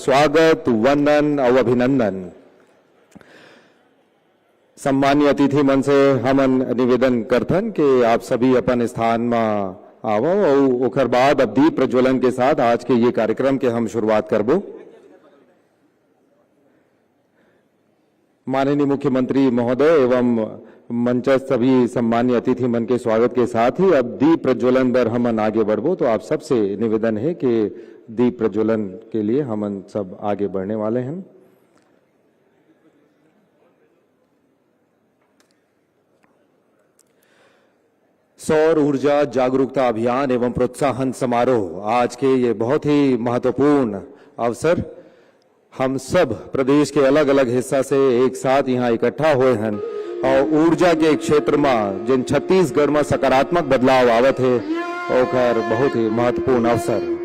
स्वागत, वंदन और अभिनंदन। सम्मानीय अतिथि मन से हमन निवेदन करथन कि आप सभी अपन स्थान में आवो और ओकर बाद अब दीप प्रज्वलन के साथ आज के ये कार्यक्रम के हम शुरुआत करबो। माननीय मुख्यमंत्री महोदय एवं मंचस्थ सभी सम्मानीय अतिथि मन के स्वागत के साथ ही अब दीप प्रज्वलन पर हमन आगे बढ़बो। तो आप सबसे निवेदन है कि दीप प्रज्वलन के लिए हमन सब आगे बढ़ने वाले हैं। सौर ऊर्जा जागरूकता अभियान एवं प्रोत्साहन समारोह आज के ये बहुत ही महत्वपूर्ण अवसर हम सब प्रदेश के अलग अलग हिस्सा से एक साथ यहाँ इकट्ठा हुए हैं और ऊर्जा के क्षेत्र में जिन छत्तीसगढ़ में सकारात्मक बदलाव आवत है ओकर बहुत ही महत्वपूर्ण अवसर।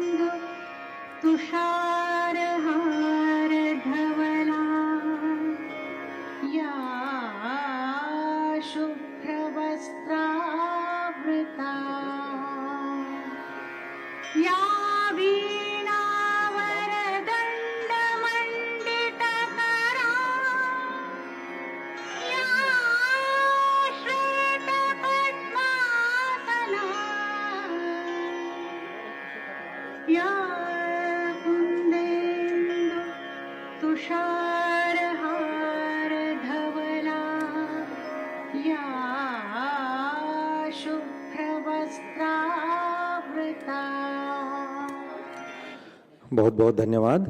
बहुत बहुत धन्यवाद।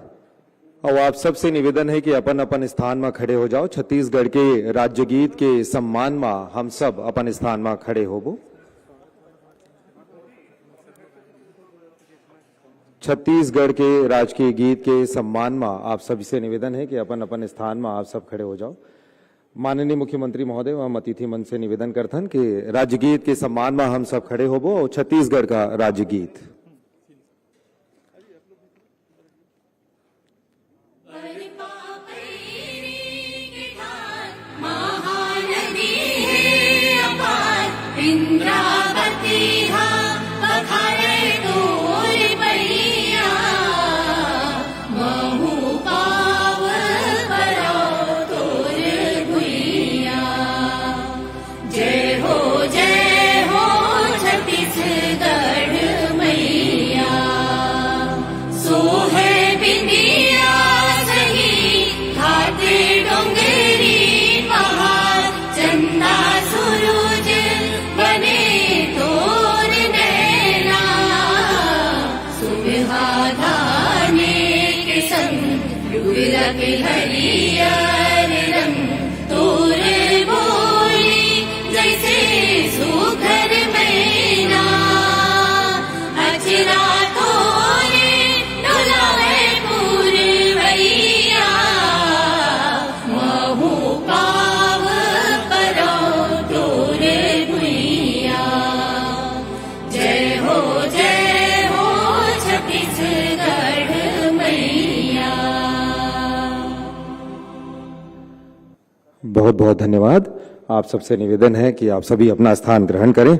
और आप सबसे निवेदन है कि अपन अपन स्थान में खड़े हो जाओ। छत्तीसगढ़ के राज्य गीत के सम्मान में हम सब अपन स्थान में खड़े होबो। छत्तीसगढ़ के राजकीय गीत के सम्मान में आप सभी से निवेदन है कि अपन अपन स्थान में आप सब खड़े हो जाओ। माननीय मुख्यमंत्री महोदय एवं अतिथि मन से निवेदन करथन कि राज्य गीत के सम्मान में हम सब खड़े होबो और छत्तीसगढ़ का राज्य गीत। बहुत बहुत धन्यवाद। आप सबसे निवेदन है कि आप सभी अपना स्थान ग्रहण करें।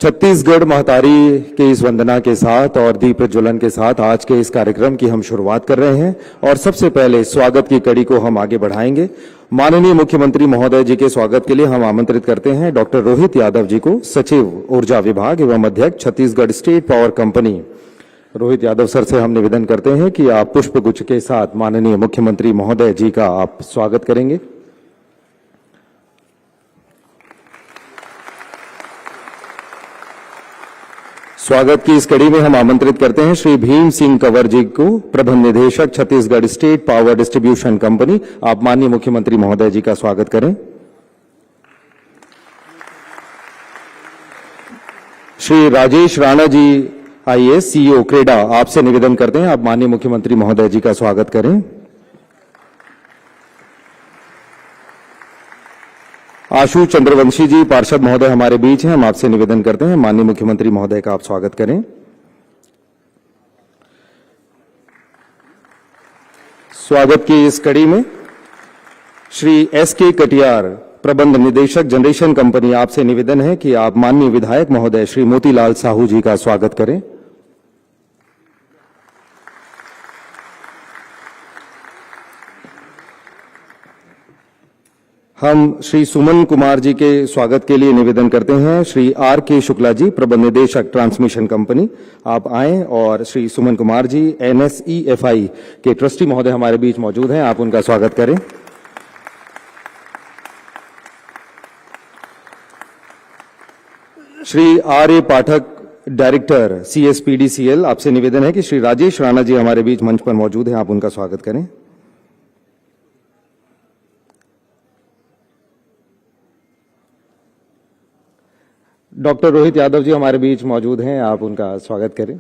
छत्तीसगढ़ महतारी के इस वंदना के साथ और दीप प्रज्वलन के साथ आज के इस कार्यक्रम की हम शुरुआत कर रहे हैं और सबसे पहले स्वागत की कड़ी को हम आगे बढ़ाएंगे। माननीय मुख्यमंत्री महोदय जी के स्वागत के लिए हम आमंत्रित करते हैं डॉक्टर रोहित यादव जी को, सचिव ऊर्जा विभाग एवं अध्यक्ष Chhattisgarh state power company. Rohit Yadav sir से हम निवेदन करते हैं कि आप पुष्पगुच्छ के साथ माननीय मुख्यमंत्री महोदय जी का आप स्वागत करेंगे। स्वागत की इस कड़ी में हम आमंत्रित करते हैं श्री भीम सिंह कंवर जी को, प्रबंध निदेशक Chhattisgarh state power distribution company. आप माननीय मुख्यमंत्री महोदय जी का स्वागत करें। श्री राजेश राणा जी आईएएस सीईओ क्रेडा, आपसे निवेदन करते हैं आप माननीय मुख्यमंत्री महोदय जी का स्वागत करें। आशु चंद्रवंशी जी पार्षद महोदय हमारे बीच हैं, हम आपसे निवेदन करते हैं माननीय मुख्यमंत्री महोदय का आप स्वागत करें। स्वागत की इस कड़ी में श्री एसके कटियार, प्रबंध निदेशक जनरेशन कंपनी, आपसे निवेदन है कि आप माननीय विधायक महोदय श्री मोतीलाल साहू जी का स्वागत करें। हम श्री सुमन कुमार जी के स्वागत के लिए निवेदन करते हैं। श्री आर के शुक्ला जी, प्रबंध निदेशक ट्रांसमिशन कंपनी, आप आएं। और श्री सुमन कुमार जी NSEFI के ट्रस्टी महोदय हमारे बीच मौजूद हैं, आप उनका स्वागत करें। श्री R.A. पाठक, डायरेक्टर CSPDCL, आपसे निवेदन है कि श्री राजेश राणा जी हमारे बीच मंच पर मौजूद हैं, आप उनका स्वागत करें। डॉक्टर रोहित यादव जी हमारे बीच मौजूद हैं, आप उनका स्वागत करें।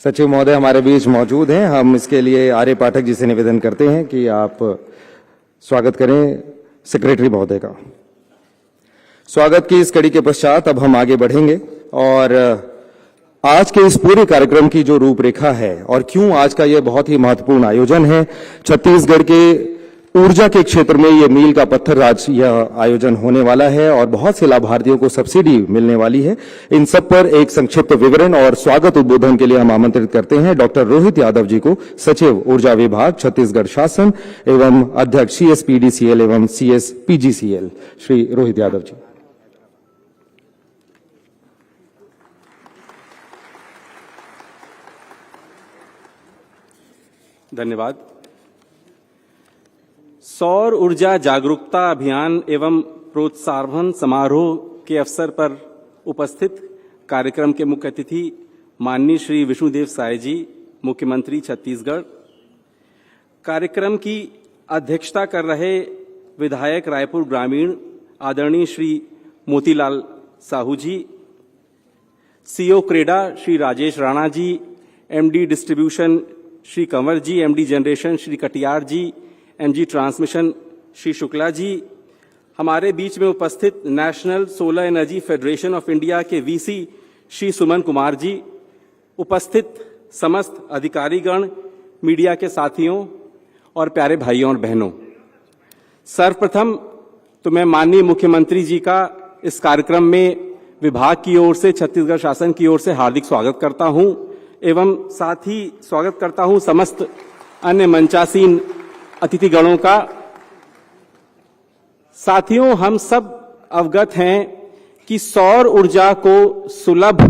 सचिव महोदय हमारे बीच मौजूद हैं, हम इसके लिए R.A. पाठक जी से निवेदन करते हैं कि आप स्वागत करें सेक्रेटरी महोदय का। स्वागत की इस कड़ी के पश्चात अब हम आगे बढ़ेंगे और आज के इस पूरे कार्यक्रम की जो रूपरेखा है और क्यों आज का यह बहुत ही महत्वपूर्ण आयोजन है, छत्तीसगढ़ के ऊर्जा के क्षेत्र में यह मील का पत्थर आज यह आयोजन होने वाला है और बहुत से लाभार्थियों को सब्सिडी मिलने वाली है। इन सब पर एक संक्षिप्त विवरण और स्वागत उद्बोधन के लिए हम आमंत्रित करते हैं डॉक्टर रोहित यादव जी को, सचिव ऊर्जा विभाग छत्तीसगढ़ शासन एवं अध्यक्ष CSPDCL एवं CSPGCL। श्री रोहित यादव जी। धन्यवाद। सौर ऊर्जा जागरूकता अभियान एवं प्रोत्साहन समारोह के अवसर पर उपस्थित कार्यक्रम के मुख्य अतिथि माननीय श्री विष्णुदेव साय जी, मुख्यमंत्री छत्तीसगढ़, कार्यक्रम की अध्यक्षता कर रहे विधायक रायपुर ग्रामीण आदरणीय श्री मोतीलाल साहू जी, CO क्रेडा श्री राजेश राणा जी, MD डिस्ट्रीब्यूशन श्री कंवर जी, MD जनरेशन श्री कटियार जी, MG ट्रांसमिशन श्री शुक्ला जी, हमारे बीच में उपस्थित national solar energy federation of India के VC श्री सुमन कुमार जी, उपस्थित समस्त अधिकारीगण, मीडिया के साथियों और प्यारे भाइयों और बहनों, सर्वप्रथम तो मैं माननीय मुख्यमंत्री जी का इस कार्यक्रम में विभाग की ओर से, छत्तीसगढ़ शासन की ओर से हार्दिक स्वागत करता हूं एवं साथ ही स्वागत करता हूं समस्त अन्य मंचासीन अतिथिगणों का। साथियों, हम सब अवगत हैं कि सौर ऊर्जा को सुलभ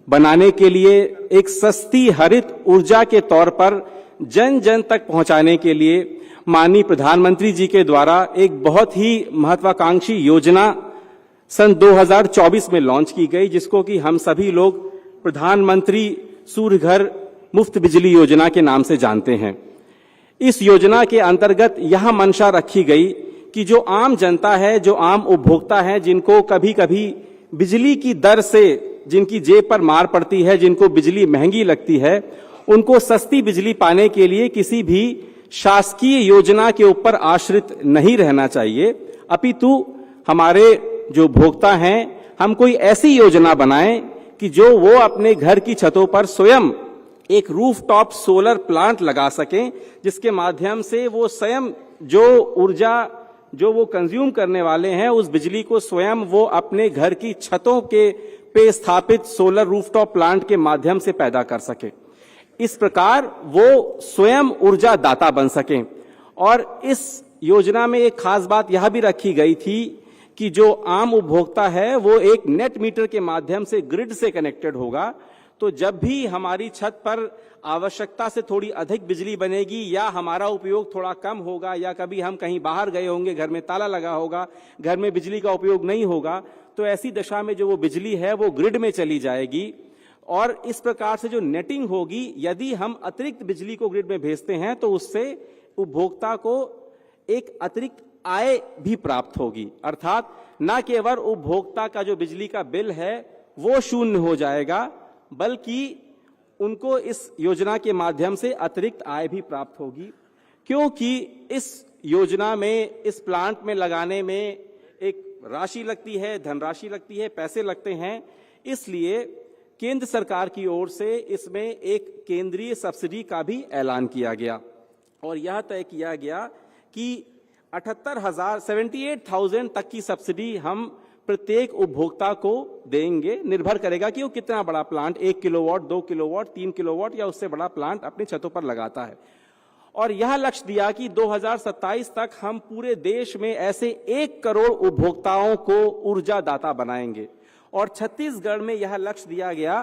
बनाने के लिए, एक सस्ती हरित ऊर्जा के तौर पर जन जन तक पहुंचाने के लिए माननीय प्रधानमंत्री जी के द्वारा एक बहुत ही महत्वाकांक्षी योजना सन 2024 में लॉन्च की गई, जिसको कि हम सभी लोग प्रधानमंत्री सूर्य घर मुफ्त बिजली योजना के नाम से जानते हैं। इस योजना के अंतर्गत यह मंशा रखी गई कि जो आम जनता है, जो आम उपभोक्ता है, जिनको कभी कभी बिजली की दर से जिनकी जेब पर मार पड़ती है, जिनको बिजली महंगी लगती है, उनको सस्ती बिजली पाने के लिए किसी भी शासकीय योजना के ऊपर आश्रित नहीं रहना चाहिए, अपितु हमारे जो भोक्ता हैं, हम कोई ऐसी योजना बनाएं कि जो वो अपने घर की छतों पर स्वयं एक रूफटॉप सोलर प्लांट लगा सकें, जिसके माध्यम से वो स्वयं जो ऊर्जा जो वो कंज्यूम करने वाले हैं, उस बिजली को स्वयं वो अपने घर की छतों के पे स्थापित सोलर रूफटॉप प्लांट के माध्यम से पैदा कर सके। इस प्रकार वो स्वयं ऊर्जा दाता बन सकें। और इस योजना में एक खास बात यह भी रखी गई थी कि जो आम उपभोक्ता है वो एक नेट मीटर के माध्यम से ग्रिड से कनेक्टेड होगा, तो जब भी हमारी छत पर आवश्यकता से थोड़ी अधिक बिजली बनेगी या हमारा उपयोग थोड़ा कम होगा या कभी हम कहीं बाहर गए होंगे, घर में ताला लगा होगा, घर में बिजली का उपयोग नहीं होगा, तो ऐसी दशा में जो वो बिजली है वो ग्रिड में चली जाएगी। और इस प्रकार से जो नेटिंग होगी, यदि हम अतिरिक्त बिजली को ग्रिड में भेजते हैं तो उससे उपभोक्ता को एक अतिरिक्त आय भी प्राप्त होगी, अर्थात न केवल उपभोक्ता का जो बिजली का बिल है वो शून्य हो जाएगा, बल्कि उनको इस योजना के माध्यम से अतिरिक्त आय भी प्राप्त होगी। क्योंकि इस योजना में, इस प्लांट में लगाने में एक राशि लगती है, धनराशि लगती है, पैसे लगते हैं, इसलिए केंद्र सरकार की ओर से इसमें एक केंद्रीय सब्सिडी का भी ऐलान किया गया और यह तय किया गया कि 78,000 तक की सब्सिडी हम प्रत्येक उपभोक्ता को देंगे। निर्भर करेगा कि वो कितना बड़ा प्लांट, 1 किलोवाट, 2 किलोवाट, 3 किलोवाट या उससे बड़ा प्लांट अपनी छतों पर लगाता है। और यह लक्ष्य दिया कि 2027 तक हम पूरे देश में ऐसे 1 करोड़ उपभोक्ताओं को ऊर्जा दाता बनाएंगे। और छत्तीसगढ़ में यह लक्ष्य दिया गया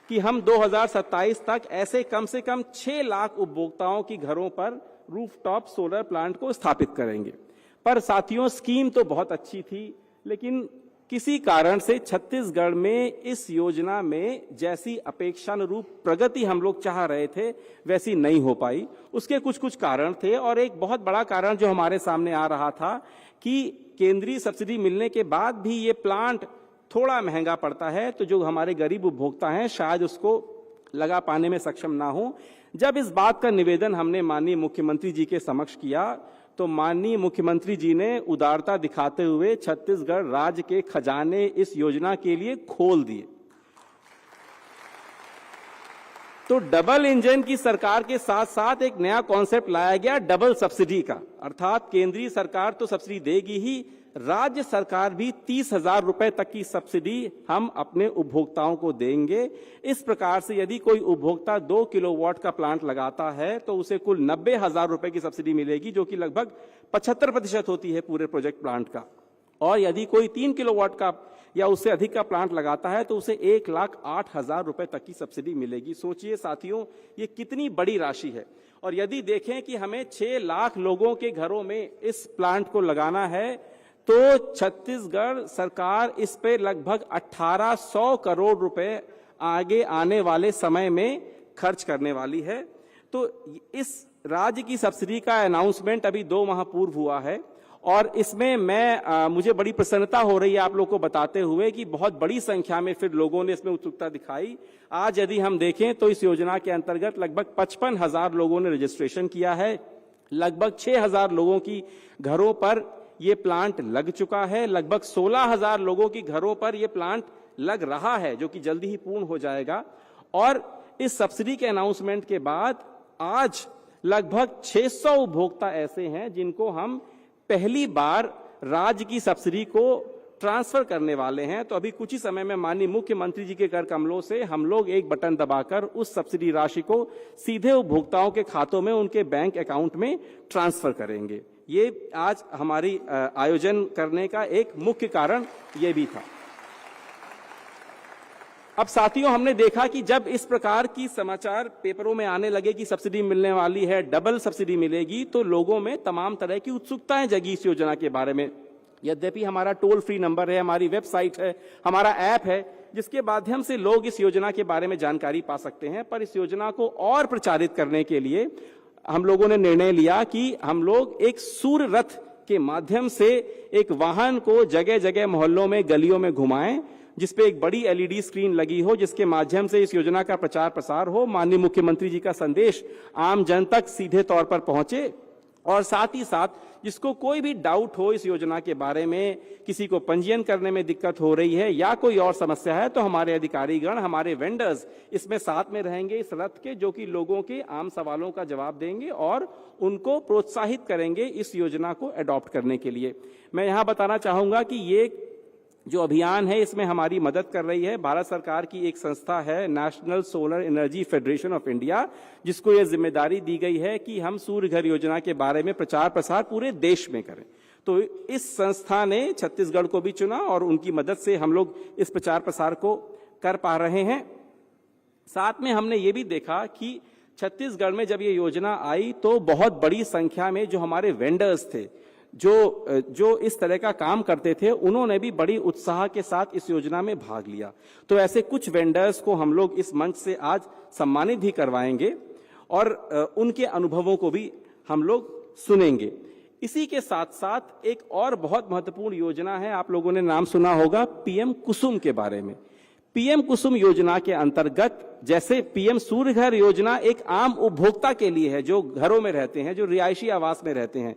कि हम 2027 तक ऐसे कम से कम 6 लाख उपभोक्ताओं की घरों पर रूफटॉप सोलर प्लांट को स्थापित करेंगे। पर साथियों, स्कीम तो बहुत अच्छी थी, लेकिन किसी कारण से छत्तीसगढ़ में इस योजना में जैसी अपेक्षानुरूप प्रगति हम लोग चाह रहे थे वैसी नहीं हो पाई। उसके कुछ कुछ कारण थे, और एक बहुत बड़ा कारण जो हमारे सामने आ रहा था कि केंद्रीय सब्सिडी मिलने के बाद भी ये प्लांट थोड़ा महंगा पड़ता है, तो जो हमारे गरीब उपभोक्ता हैं शायद उसको लगा पाने में सक्षम ना हो। जब इस बात का निवेदन हमने माननीय मुख्यमंत्री जी के समक्ष किया, तो माननीय मुख्यमंत्री जी ने उदारता दिखाते हुए छत्तीसगढ़ राज्य के खजाने इस योजना के लिए खोल दिए। तो डबल इंजन की सरकार के साथ साथ एक नया कॉन्सेप्ट लाया गया, डबल सब्सिडी का। अर्थात केंद्रीय सरकार तो सब्सिडी देगी ही, राज्य सरकार भी 30,000 रुपए तक की सब्सिडी हम अपने उपभोक्ताओं को देंगे। इस प्रकार से यदि कोई उपभोक्ता 2 किलोवाट का प्लांट लगाता है तो उसे कुल 90,000 रुपए की सब्सिडी मिलेगी, जो कि लगभग 75% होती है पूरे प्रोजेक्ट प्लांट का। और यदि कोई 3 किलोवाट का या उससे अधिक का प्लांट लगाता है तो उसे 1,08,000 रुपए तक की सब्सिडी मिलेगी। सोचिए साथियों, ये कितनी बड़ी राशि है। और यदि देखें कि हमें 6 लाख लोगों के घरों में इस प्लांट को लगाना है, तो छत्तीसगढ़ सरकार इस पे लगभग 1800 करोड़ रुपए आगे आने वाले समय में खर्च करने वाली है। तो इस राज्य की सब्सिडी का अनाउंसमेंट अभी 2 माह पूर्व हुआ है, और इसमें मुझे बड़ी प्रसन्नता हो रही है आप लोग को बताते हुए कि बहुत बड़ी संख्या में फिर लोगों ने इसमें उत्सुकता दिखाई। आज यदि हम देखें तो इस योजना के अंतर्गत लगभग 55,000 लोगों ने रजिस्ट्रेशन किया है, लगभग 6,000 लोगों की घरों पर ये प्लांट लग चुका है, लगभग 16,000 लोगों की घरों पर ये प्लांट लग रहा है, जो कि जल्दी ही पूर्ण हो जाएगा। और इस सब्सिडी के अनाउंसमेंट के बाद आज लगभग 600 उपभोक्ता ऐसे हैं जिनको हम पहली बार राज्य की सब्सिडी को ट्रांसफर करने वाले हैं। तो अभी कुछ ही समय में माननीय मुख्यमंत्री जी के कर कमलों से हम लोग एक बटन दबाकर उस सब्सिडी राशि को सीधे उपभोक्ताओं के खातों में, उनके बैंक अकाउंट में ट्रांसफर करेंगे। ये आज हमारी आयोजन करने का एक मुख्य कारण ये भी था। अब साथियों, हमने देखा कि जब इस प्रकार की समाचार पेपरों में आने लगे कि सब्सिडी मिलने वाली है, डबल सब्सिडी मिलेगी, तो लोगों में तमाम तरह की उत्सुकताएं जगी इस योजना के बारे में। यद्यपि हमारा टोल फ्री नंबर है, हमारी वेबसाइट है, हमारा ऐप है, जिसके माध्यम से लोग इस योजना के बारे में जानकारी पा सकते हैं। पर इस योजना को और प्रचारित करने के लिए हम लोगों ने निर्णय लिया कि हम लोग एक सूर्य रथ के माध्यम से एक वाहन को जगह जगह मोहल्लों में, गलियों में घुमाएं, जिसपे एक बड़ी एलईडी स्क्रीन लगी हो, जिसके माध्यम से इस योजना का प्रचार प्रसार हो, माननीय मुख्यमंत्री जी का संदेश आम जन तक सीधे तौर पर पहुंचे। और साथ ही साथ जिसको कोई भी डाउट हो इस योजना के बारे में, किसी को पंजीयन करने में दिक्कत हो रही है या कोई और समस्या है, तो हमारे अधिकारीगण, हमारे वेंडर्स इसमें साथ में रहेंगे इस रथ के, जो कि लोगों के आम सवालों का जवाब देंगे और उनको प्रोत्साहित करेंगे इस योजना को अडॉप्ट करने के लिए। मैं यहां बताना चाहूंगा कि ये जो अभियान है इसमें हमारी मदद कर रही है भारत सरकार की एक संस्था है, national solar energy federation of India, जिसको यह जिम्मेदारी दी गई है कि हम सूर्य घर योजना के बारे में प्रचार प्रसार पूरे देश में करें। तो इस संस्था ने छत्तीसगढ़ को भी चुना और उनकी मदद से हम लोग इस प्रचार प्रसार को कर पा रहे हैं। साथ में हमने ये भी देखा कि छत्तीसगढ़ में जब ये योजना आई तो बहुत बड़ी संख्या में जो हमारे वेंडर्स थे, जो इस तरह का काम करते थे, उन्होंने भी बड़ी उत्साह के साथ इस योजना में भाग लिया। तो ऐसे कुछ वेंडर्स को हम लोग इस मंच से आज सम्मानित भी करवाएंगे और उनके अनुभवों को भी हम लोग सुनेंगे। इसी के साथ साथ एक और बहुत महत्वपूर्ण योजना है, आप लोगों ने नाम सुना होगा पीएम कुसुम के बारे में। पीएम कुसुम योजना के अंतर्गत, जैसे पीएम सूर्य घर योजना एक आम उपभोक्ता के लिए है जो घरों में रहते हैं, जो रिहायशी आवास में रहते हैं,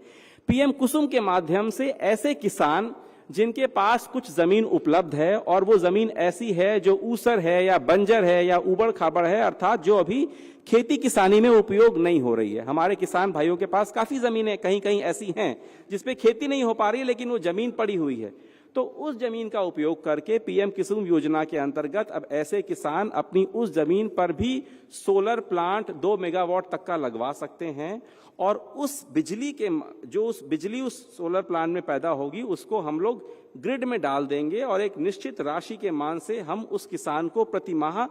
पीएम कुसुम के माध्यम से ऐसे किसान जिनके पास कुछ जमीन उपलब्ध है और वो जमीन ऐसी है जो ऊसर है या बंजर है या उबड़ खाबड़ है, अर्थात जो अभी खेती किसानी में उपयोग नहीं हो रही है। हमारे किसान भाइयों के पास काफी जमीनें कहीं कहीं ऐसी हैं जिसपे खेती नहीं हो पा रही है, लेकिन वो जमीन पड़ी हुई है। तो उस जमीन का उपयोग करके पीएम कुसुम योजना के अंतर्गत अब ऐसे किसान अपनी उस जमीन पर भी सोलर प्लांट 2 मेगावाट तक का लगवा सकते हैं और उस बिजली के जो उस बिजली उस सोलर प्लांट में पैदा होगी उसको हम लोग ग्रिड में डाल देंगे और एक निश्चित राशि के मान से हम उस किसान को प्रति माह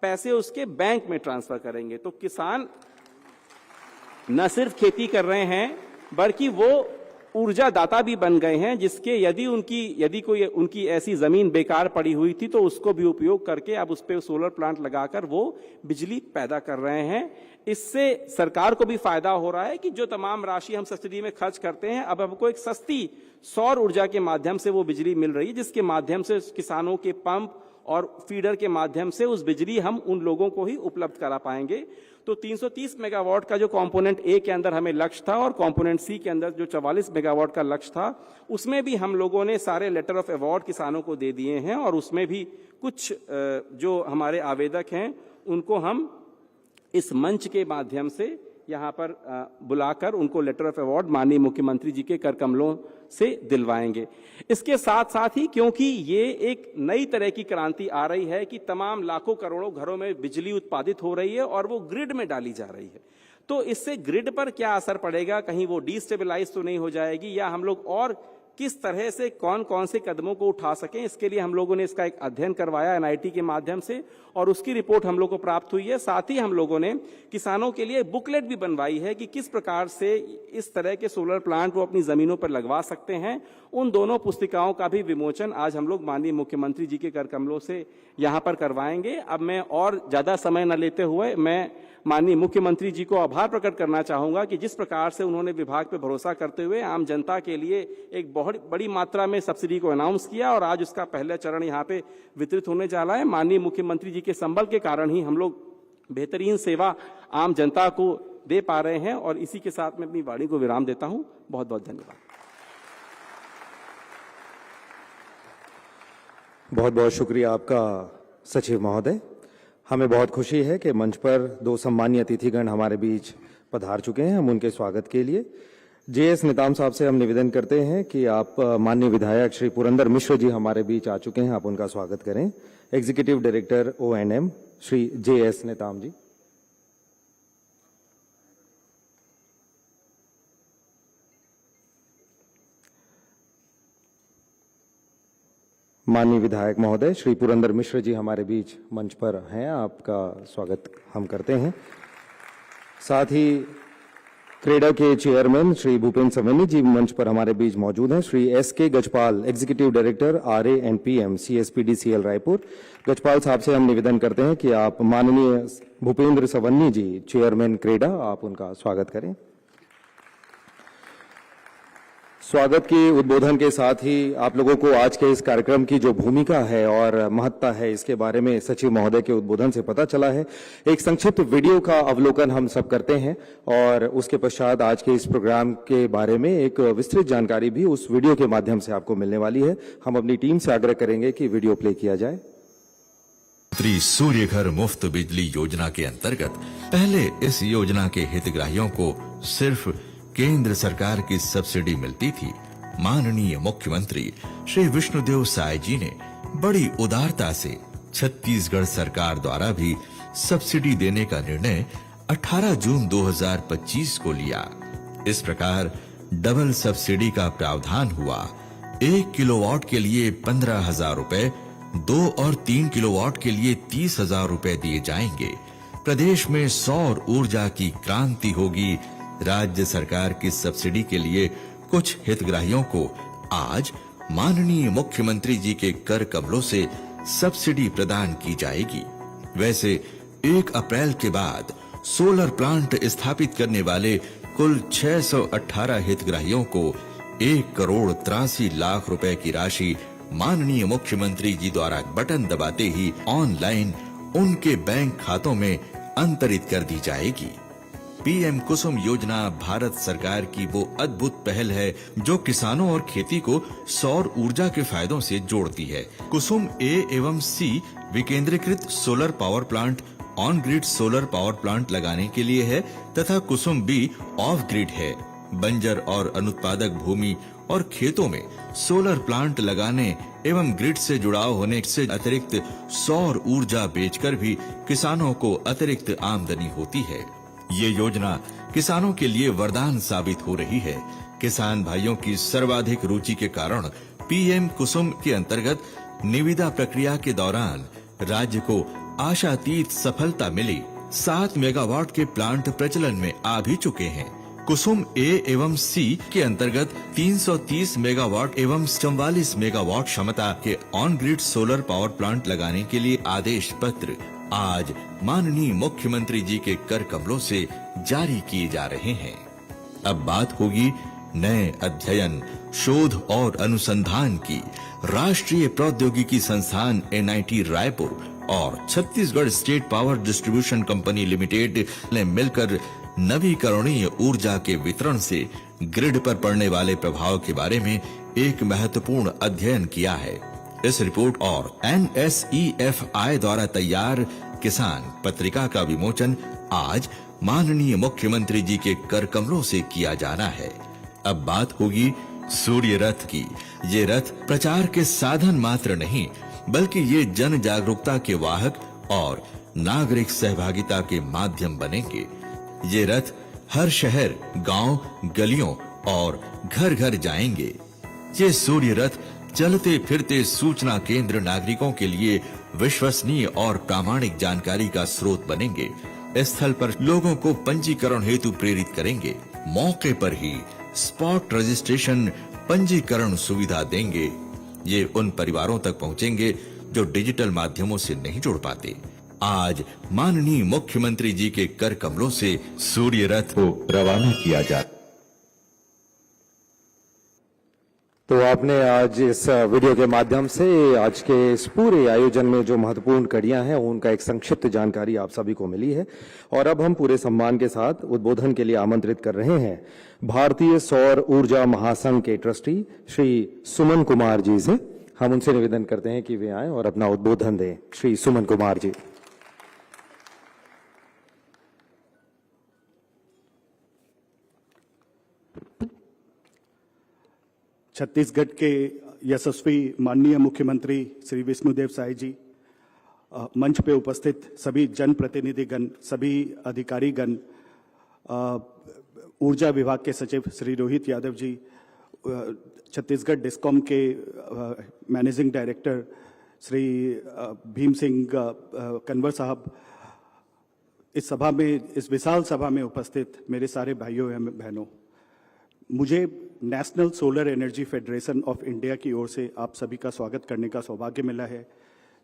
पैसे उसके बैंक में ट्रांसफर करेंगे। तो किसान न सिर्फ खेती कर रहे हैं बल्कि वो ऊर्जा दाता भी बन गए हैं, जिसके यदि कोई उनकी ऐसी जमीन बेकार पड़ी हुई थी तो उसको भी उपयोग करके अब उस पे सोलर प्लांट लगाकर वो बिजली पैदा कर रहे हैं। इससे सरकार को भी फायदा हो रहा है कि जो तमाम राशि हम सब्सिडी में खर्च करते हैं अब हमको एक सस्ती सौर ऊर्जा के माध्यम से वो बिजली मिल रही है, जिसके माध्यम से किसानों के पंप और फीडर के माध्यम से उस बिजली हम उन लोगों को ही उपलब्ध करा पाएंगे। तो 330 मेगावाट का जो कंपोनेंट ए के अंदर हमें लक्ष्य था और कंपोनेंट सी के अंदर जो 44 मेगावाट का लक्ष्य था, उसमें भी हम लोगों ने सारे लेटर ऑफ अवार्ड किसानों को दे दिए हैं और उसमें भी कुछ जो हमारे आवेदक हैं उनको हम इस मंच के माध्यम से यहां पर बुलाकर उनको लेटर ऑफ अवार्ड माननीय मुख्यमंत्री जी के कर कमलों से दिलवाएंगे। इसके साथ साथ ही क्योंकि ये एक नई तरह की क्रांति आ रही है कि तमाम लाखों करोड़ों घरों में बिजली उत्पादित हो रही है और वो ग्रिड में डाली जा रही है, तो इससे ग्रिड पर क्या असर पड़ेगा, कहीं वो डिस्टेबलाइज तो नहीं हो जाएगी या हम लोग और किस तरह से कौन कौन से कदमों को उठा सकें, इसके लिए हम लोगों ने इसका एक अध्ययन करवाया एनआईटी के माध्यम से और उसकी रिपोर्ट हम लोग को प्राप्त हुई है। साथ ही हम लोगों ने किसानों के लिए बुकलेट भी बनवाई है कि किस प्रकार से इस तरह के सोलर प्लांट वो अपनी जमीनों पर लगवा सकते हैं। उन दोनों पुस्तिकाओं का भी विमोचन आज हम लोग माननीय मुख्यमंत्री जी के कर कमलों से यहां पर करवाएंगे। अब मैं और ज्यादा समय न लेते हुए मैं माननीय मुख्यमंत्री जी को आभार प्रकट करना चाहूंगा कि जिस प्रकार से उन्होंने विभाग पर भरोसा करते हुए आम जनता के लिए एक बहुत बड़ी मात्रा में सब्सिडी को अनाउंस किया और आज उसका पहला चरण यहाँ पे वितरित होने जा रहा है। माननीय मुख्यमंत्री जी के संबल के कारण ही हम लोग बेहतरीन सेवा आम जनता को दे पा रहे हैं और इसी के साथ मैं अपनी वाणी को विराम देता हूं। बहुत बहुत धन्यवाद। बहुत बहुत शुक्रिया आपका सचिव महोदय। हमें बहुत खुशी है कि मंच पर 2 सम्मानीय अतिथिगण हमारे बीच पधार चुके हैं। हम उनके स्वागत के लिए जेएस नेताम साहब से हम निवेदन करते हैं कि आप माननीय विधायक श्री पुरंदर मिश्र जी हमारे बीच आ चुके हैं, आप उनका स्वागत करें। Executive director ONM Shri JS Netam ji. माननीय विधायक महोदय श्री पुरंदर मिश्र जी हमारे बीच मंच पर हैं, आपका स्वागत हम करते हैं। साथ ही क्रेडा के चेयरमैन श्री भूपेन्द्र सवैनी जी मंच पर हमारे बीच मौजूद हैं। Shri SK Gajpal executive director RANPM CSPDCL Raipur. Gajpal साहब से हम निवेदन करते हैं कि आप माननीय भूपेन्द्र सवैनी जी चेयरमैन क्रेडा, आप उनका स्वागत करें। स्वागत के उद्बोधन के साथ ही आप लोगों को आज के इस कार्यक्रम की जो भूमिका है और महत्ता है इसके बारे में सचिव महोदय के उद्बोधन से पता चला है। एक संक्षिप्त वीडियो का अवलोकन हम सब करते हैं और उसके पश्चात आज के इस प्रोग्राम के बारे में एक विस्तृत जानकारी भी उस वीडियो के माध्यम से आपको मिलने वाली है। हम अपनी टीम से आग्रह करेंगे कि वीडियो प्ले किया जाए। सूर्य घर मुफ्त बिजली योजना के अंतर्गत पहले इस योजना के हितग्राहियों को सिर्फ केंद्र सरकार की सब्सिडी मिलती थी। माननीय मुख्यमंत्री श्री विष्णुदेव साय जी ने बड़ी उदारता से छत्तीसगढ़ सरकार द्वारा भी सब्सिडी देने का निर्णय 18 जून 2025 को लिया। इस प्रकार डबल सब्सिडी का प्रावधान हुआ। 1 किलोवाट के लिए 15,000 रुपए, 2 और 3 किलोवाट के लिए 30,000 रुपए दिए जाएंगे। प्रदेश में सौर ऊर्जा की क्रांति होगी। राज्य सरकार की सब्सिडी के लिए कुछ हितग्राहियों को आज माननीय मुख्यमंत्री जी के कर कमलों से सब्सिडी प्रदान की जाएगी। वैसे 1 अप्रैल के बाद सोलर प्लांट स्थापित करने वाले कुल 618 हितग्राहियों को 1,83,00,000 रुपए की राशि माननीय मुख्यमंत्री जी द्वारा बटन दबाते ही ऑनलाइन उनके बैंक खातों में अंतरित कर दी जाएगी। पीएम कुसुम योजना भारत सरकार की वो अद्भुत पहल है जो किसानों और खेती को सौर ऊर्जा के फायदों से जोड़ती है। कुसुम A एवं C विकेंद्रीकृत solar power plant on grid solar power plant लगाने के लिए है तथा कुसुम B ऑफ ग्रिड है। बंजर और अनुत्पादक भूमि और खेतों में सोलर प्लांट लगाने एवं ग्रिड से जुड़ाव होने से अतिरिक्त सौर ऊर्जा बेचकर भी किसानों को अतिरिक्त आमदनी होती है। ये योजना किसानों के लिए वरदान साबित हो रही है। किसान भाइयों की सर्वाधिक रुचि के कारण पीएम कुसुम के अंतर्गत निविदा प्रक्रिया के दौरान राज्य को आशातीत सफलता मिली। 7 मेगावाट के प्लांट प्रचलन में आ भी चुके हैं। कुसुम ए एवं सी के अंतर्गत 330 मेगावाट एवं 44 मेगावाट क्षमता के on grid solar power plant लगाने के लिए आदेश पत्र आज माननीय मुख्यमंत्री जी के कर कमलों से जारी किए जा रहे हैं। अब बात होगी नए अध्ययन, शोध और अनुसंधान की। राष्ट्रीय प्रौद्योगिकी संस्थान NIT रायपुर और Chhattisgarh state power distribution company limited ने मिलकर नवीकरणीय ऊर्जा के वितरण से ग्रिड पर पड़ने वाले प्रभाव के बारे में एक महत्वपूर्ण अध्ययन किया है। इस रिपोर्ट और NSEFI द्वारा तैयार किसान पत्रिका का विमोचन आज माननीय मुख्यमंत्री जी के कर कमलों से किया जाना है। अब बात होगी सूर्य रथ की। ये रथ प्रचार के साधन मात्र नहीं, बल्कि ये जन जागरूकता के वाहक और नागरिक सहभागिता के माध्यम बनेंगे। ये रथ हर शहर, गांव, गलियों और घर घर जाएंगे। ये सूर्य रथ चलते फिरते सूचना केंद्र नागरिकों के लिए विश्वसनीय और प्रामाणिक जानकारी का स्रोत बनेंगे। इस स्थल पर लोगों को पंजीकरण हेतु प्रेरित करेंगे। मौके पर ही स्पॉट रजिस्ट्रेशन पंजीकरण सुविधा देंगे। ये उन परिवारों तक पहुंचेंगे जो डिजिटल माध्यमों से नहीं जुड़ पाते। आज माननीय मुख्यमंत्री जी के कर कमलों से सूर्य रथ को रवाना किया जा। तो आपने आज इस वीडियो के माध्यम से आज के इस पूरे आयोजन में जो महत्वपूर्ण कड़ियां हैं उनका एक संक्षिप्त जानकारी आप सभी को मिली है। और अब हम पूरे सम्मान के साथ उद्बोधन के लिए आमंत्रित कर रहे हैं भारतीय सौर ऊर्जा महासंघ के ट्रस्टी श्री सुमन कुमार जी से। हम उनसे निवेदन करते हैं कि वे आएं और अपना उद्बोधन दें। श्री सुमन कुमार जी। छत्तीसगढ़ के यशस्वी माननीय मुख्यमंत्री श्री विष्णुदेव साय जी, मंच पे उपस्थित सभी जनप्रतिनिधिगण, सभी अधिकारीगण, ऊर्जा विभाग के सचिव श्री रोहित यादव जी, छत्तीसगढ़ डिस्कॉम के मैनेजिंग डायरेक्टर श्री भीम सिंह कन्वर साहब, इस सभा में, इस विशाल सभा में उपस्थित मेरे सारे भाइयों एवं बहनों, मुझे national solar energy federation of India की ओर से आप सभी का स्वागत करने का सौभाग्य मिला है।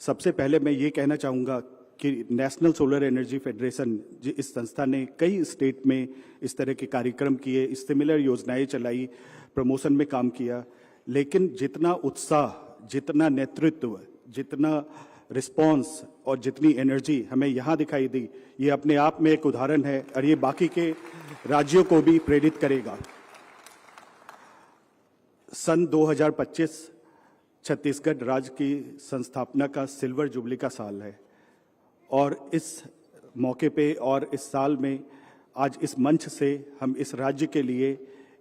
सबसे पहले मैं ये कहना चाहूँगा कि नेशनल सोलर एनर्जी फेडरेशन, इस संस्था ने कई स्टेट में इस तरह के कार्यक्रम किए, सिमिलर योजनाएं चलाई, प्रमोशन में काम किया, लेकिन जितना उत्साह, जितना नेतृत्व, जितना रिस्पॉन्स और जितनी एनर्जी हमें यहाँ दिखाई दी, ये अपने आप में एक उदाहरण है और ये बाकी के राज्यों को भी प्रेरित करेगा। सन 2025 छत्तीसगढ़ राज्य की संस्थापना का सिल्वर जुबली का साल है और इस मौके पे और इस साल में आज इस मंच से हम इस राज्य के लिए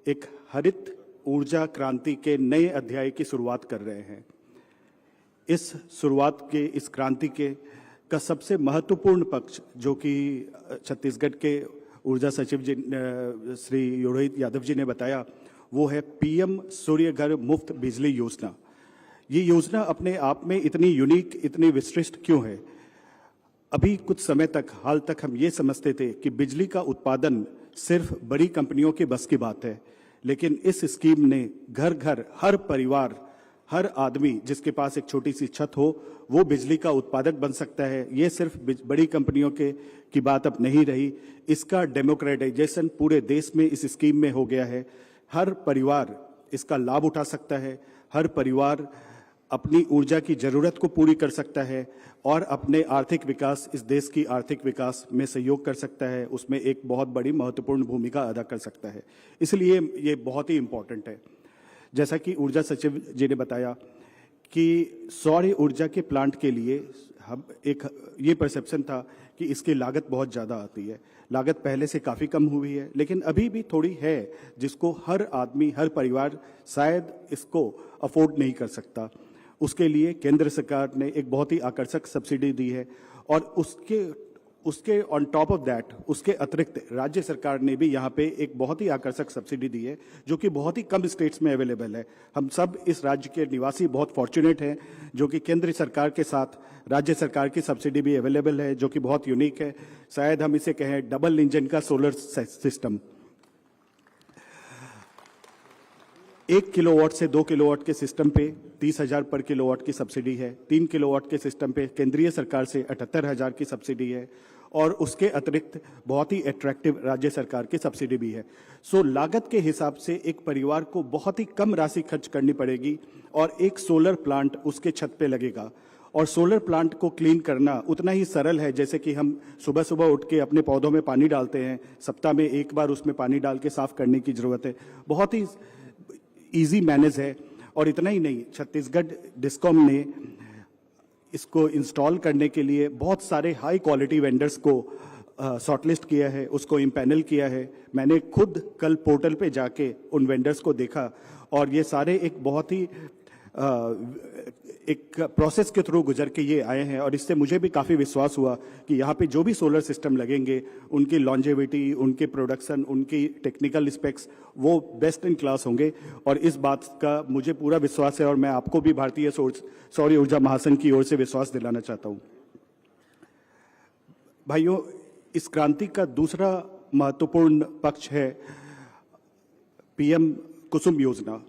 एक हरित ऊर्जा क्रांति के नए अध्याय की शुरुआत कर रहे हैं। इस शुरुआत के, इस क्रांति के का सबसे महत्वपूर्ण पक्ष जो कि छत्तीसगढ़ के ऊर्जा सचिव जी श्री रोहित यादव जी ने बताया, वो है पीएम सूर्य घर मुफ्त बिजली योजना। ये योजना अपने आप में इतनी यूनिक, इतनी विशिष्ट क्यों है? अभी कुछ समय तक, हाल तक हम ये समझते थे कि बिजली का उत्पादन सिर्फ बड़ी कंपनियों के बस की बात है, लेकिन इस स्कीम ने घर घर, हर परिवार, हर आदमी जिसके पास एक छोटी सी छत हो, वो बिजली का उत्पादक बन सकता है। ये सिर्फ बड़ी कंपनियों की बात अब नहीं रही, इसका डेमोक्रेटाइजेशन पूरे देश में इस स्कीम में हो गया है। हर परिवार इसका लाभ उठा सकता है, हर परिवार अपनी ऊर्जा की जरूरत को पूरी कर सकता है और अपने आर्थिक विकास, इस देश की आर्थिक विकास में सहयोग कर सकता है, उसमें एक बहुत बड़ी महत्वपूर्ण भूमिका अदा कर सकता है। इसलिए ये बहुत ही इम्पोर्टेंट है। जैसा कि ऊर्जा सचिव जी ने बताया कि सौर ऊर्जा के प्लांट के लिए हम ये परसेप्शन था कि इसकी लागत बहुत ज़्यादा आती है, लागत पहले से काफ़ी कम हुई है, लेकिन अभी भी थोड़ी है जिसको हर आदमी, हर परिवार शायद इसको अफोर्ड नहीं कर सकता। उसके लिए केंद्र सरकार ने एक बहुत ही आकर्षक सब्सिडी दी है और उसके ऑन टॉप ऑफ दैट, उसके अतिरिक्त राज्य सरकार ने भी यहाँ पे एक बहुत ही आकर्षक सब्सिडी दी है जो कि बहुत ही कम स्टेट्स में अवेलेबल है। हम सब इस राज्य के निवासी बहुत फॉर्चुनेट हैं जो कि केंद्र सरकार के साथ राज्य सरकार की सब्सिडी भी अवेलेबल है, जो कि बहुत यूनिक है। शायद हम इसे कहें डबल इंजन का सोलर सिस्टम। 1 किलोवाट से 2 किलोवाट के सिस्टम पे 30,000 पर किलोवाट की सब्सिडी है। 3 किलोवाट के सिस्टम पे केंद्रीय सरकार से 78,000 की सब्सिडी है और उसके अतिरिक्त बहुत ही अट्रैक्टिव राज्य सरकार की सब्सिडी भी है। सो लागत के हिसाब से एक परिवार को बहुत ही कम राशि खर्च करनी पड़ेगी और एक सोलर प्लांट उसके छत पे लगेगा। और सोलर प्लांट को क्लीन करना उतना ही सरल है जैसे कि हम सुबह सुबह उठ के अपने पौधों में पानी डालते हैं, सप्ताह में एक बार उसमें पानी डाल के साफ करने की जरूरत है। बहुत ही इजी मैनेज है। और इतना ही नहीं, छत्तीसगढ़ डिस्कॉम ने इसको इंस्टॉल करने के लिए बहुत सारे हाई क्वालिटी वेंडर्स को शॉर्टलिस्ट किया है, उसको इम्पैनल किया है। मैंने खुद कल पोर्टल पे जाके उन वेंडर्स को देखा और ये सारे एक बहुत ही एक प्रोसेस के थ्रू गुजर के ये आए हैं और इससे मुझे भी काफ़ी विश्वास हुआ कि यहाँ पे जो भी सोलर सिस्टम लगेंगे उनकी लॉन्जेविटी, उनके प्रोडक्शन, उनकी टेक्निकल स्पेक्स वो बेस्ट इन क्लास होंगे। और इस बात का मुझे पूरा विश्वास है और मैं आपको भी भारतीय सौर ऊर्जा महासंघ की ओर से विश्वास दिलाना चाहता हूँ। भाइयों, इस क्रांति का दूसरा महत्वपूर्ण पक्ष है पीएम कुसुम योजना।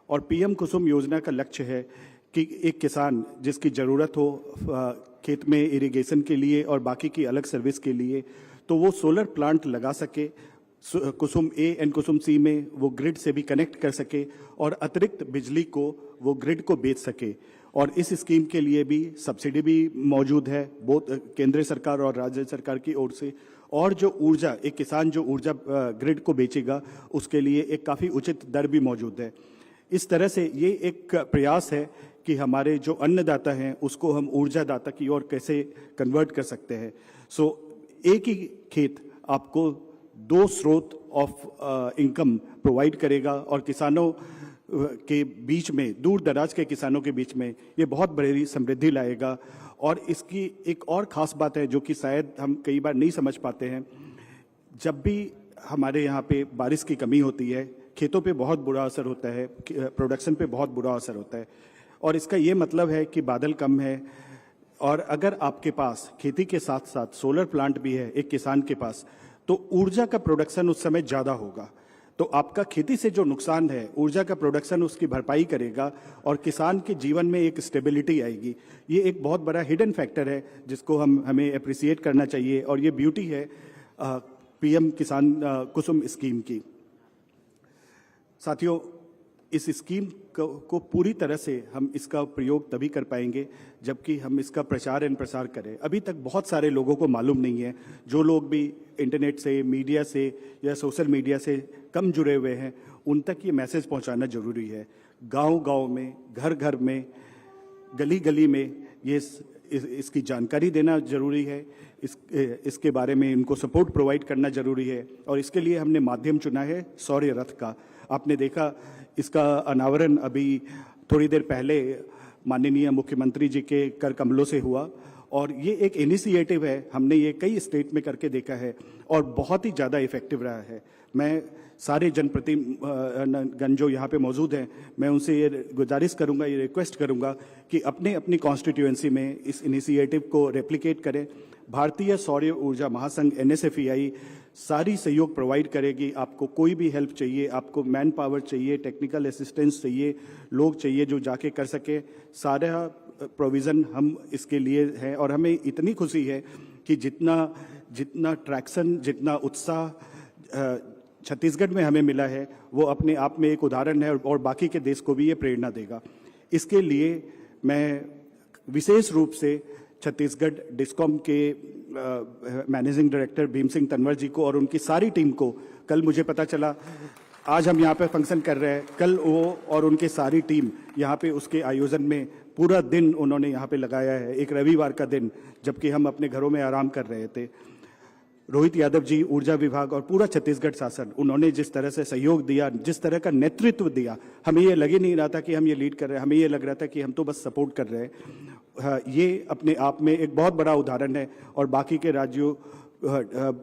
और पीएम कुसुम योजना का लक्ष्य है कि एक किसान जिसकी ज़रूरत हो खेत में इरिगेशन के लिए और बाकी की अलग सर्विस के लिए, तो वो सोलर प्लांट लगा सके, कुसुम ए एंड कुसुम सी में वो ग्रिड से भी कनेक्ट कर सके और अतिरिक्त बिजली को वो ग्रिड को बेच सके। और इस स्कीम के लिए भी सब्सिडी भी मौजूद है बहुत केंद्र सरकार और राज्य सरकार की ओर से। और जो ऊर्जा, एक किसान जो ऊर्जा ग्रिड को बेचेगा उसके लिए एक काफ़ी उचित दर भी मौजूद है। इस तरह से ये एक प्रयास है कि हमारे जो अन्नदाता हैं उसको हम ऊर्जादाता की ओर कैसे कन्वर्ट कर सकते हैं। सो एक ही खेत आपको 2 स्रोत ऑफ इनकम प्रोवाइड करेगा और किसानों के बीच में, दूर दराज के किसानों के बीच में ये बहुत बड़ी समृद्धि लाएगा। और इसकी एक और ख़ास बात है जो कि शायद हम कई बार नहीं समझ पाते हैं। जब भी हमारे यहाँ पे बारिश की कमी होती है, खेतों पे बहुत बुरा असर होता है, प्रोडक्शन पे बहुत बुरा असर होता है। और इसका ये मतलब है कि बादल कम है और अगर आपके पास खेती के साथ साथ सोलर प्लांट भी है एक किसान के पास, तो ऊर्जा का प्रोडक्शन उस समय ज़्यादा होगा। तो आपका खेती से जो नुकसान है, ऊर्जा का प्रोडक्शन उसकी भरपाई करेगा और किसान के जीवन में एक स्टेबिलिटी आएगी। ये एक बहुत बड़ा हिडन फैक्टर है जिसको हमें अप्रिसिएट करना चाहिए और ये ब्यूटी है पीएम किसान कुसुम स्कीम की। साथियों, इस स्कीम को पूरी तरह से हम इसका प्रयोग तभी कर पाएंगे जबकि हम इसका प्रचार एवं प्रसार करें। अभी तक बहुत सारे लोगों को मालूम नहीं है। जो लोग भी इंटरनेट से, मीडिया से या सोशल मीडिया से कम जुड़े हुए हैं, उन तक ये मैसेज पहुंचाना जरूरी है। गांव-गांव में, घर-घर में, गली-गली में ये इसकी जानकारी देना जरूरी है। इसके बारे में इनको सपोर्ट प्रोवाइड करना जरूरी है और इसके लिए हमने माध्यम चुना है सौर्य रथ का। आपने देखा इसका अनावरण अभी थोड़ी देर पहले माननीय मुख्यमंत्री जी के कर कमलों से हुआ और ये एक इनिशिएटिव है। हमने ये कई स्टेट में करके देखा है और बहुत ही ज़्यादा इफेक्टिव रहा है। मैं सारे जनप्रतिनिधिगण जो यहाँ पे मौजूद हैं, मैं उनसे ये गुजारिश करूँगा, ये रिक्वेस्ट करूँगा कि अपने अपनी कॉन्स्टिट्यूएंसी में इस इनिशिएटिव को रेप्लिकेट करें। भारतीय सौर ऊर्जा महासंघ NSFEI सारी सहयोग प्रोवाइड करेगी। आपको कोई भी हेल्प चाहिए, आपको मैन पावर चाहिए, टेक्निकल असिस्टेंस चाहिए, लोग चाहिए जो जाके कर सके, सारा प्रोविज़न हम इसके लिए है। और हमें इतनी खुशी है कि जितना ट्रैक्शन, जितना उत्साह छत्तीसगढ़ में हमें मिला है वो अपने आप में एक उदाहरण है और बाकी के देश को भी ये प्रेरणा देगा। इसके लिए मैं विशेष रूप से छत्तीसगढ़ डिस्कॉम के मैनेजिंग डायरेक्टर भीम सिंह तनवर जी को और उनकी सारी टीम को, कल मुझे पता चला, आज हम यहाँ पे फंक्शन कर रहे हैं, कल वो और उनकी सारी टीम यहाँ पे उसके आयोजन में पूरा दिन उन्होंने यहाँ पे लगाया है, एक रविवार का दिन, जबकि हम अपने घरों में आराम कर रहे थे। रोहित यादव जी, ऊर्जा विभाग और पूरा छत्तीसगढ़ शासन, उन्होंने जिस तरह से सहयोग दिया, जिस तरह का नेतृत्व दिया, हमें ये लग ही नहीं रहा था कि हम ये लीड कर रहे हैं, हमें ये लग रहा था कि हम तो बस सपोर्ट कर रहे हैं। ये अपने आप में एक बहुत बड़ा उदाहरण है और बाकी के राज्यों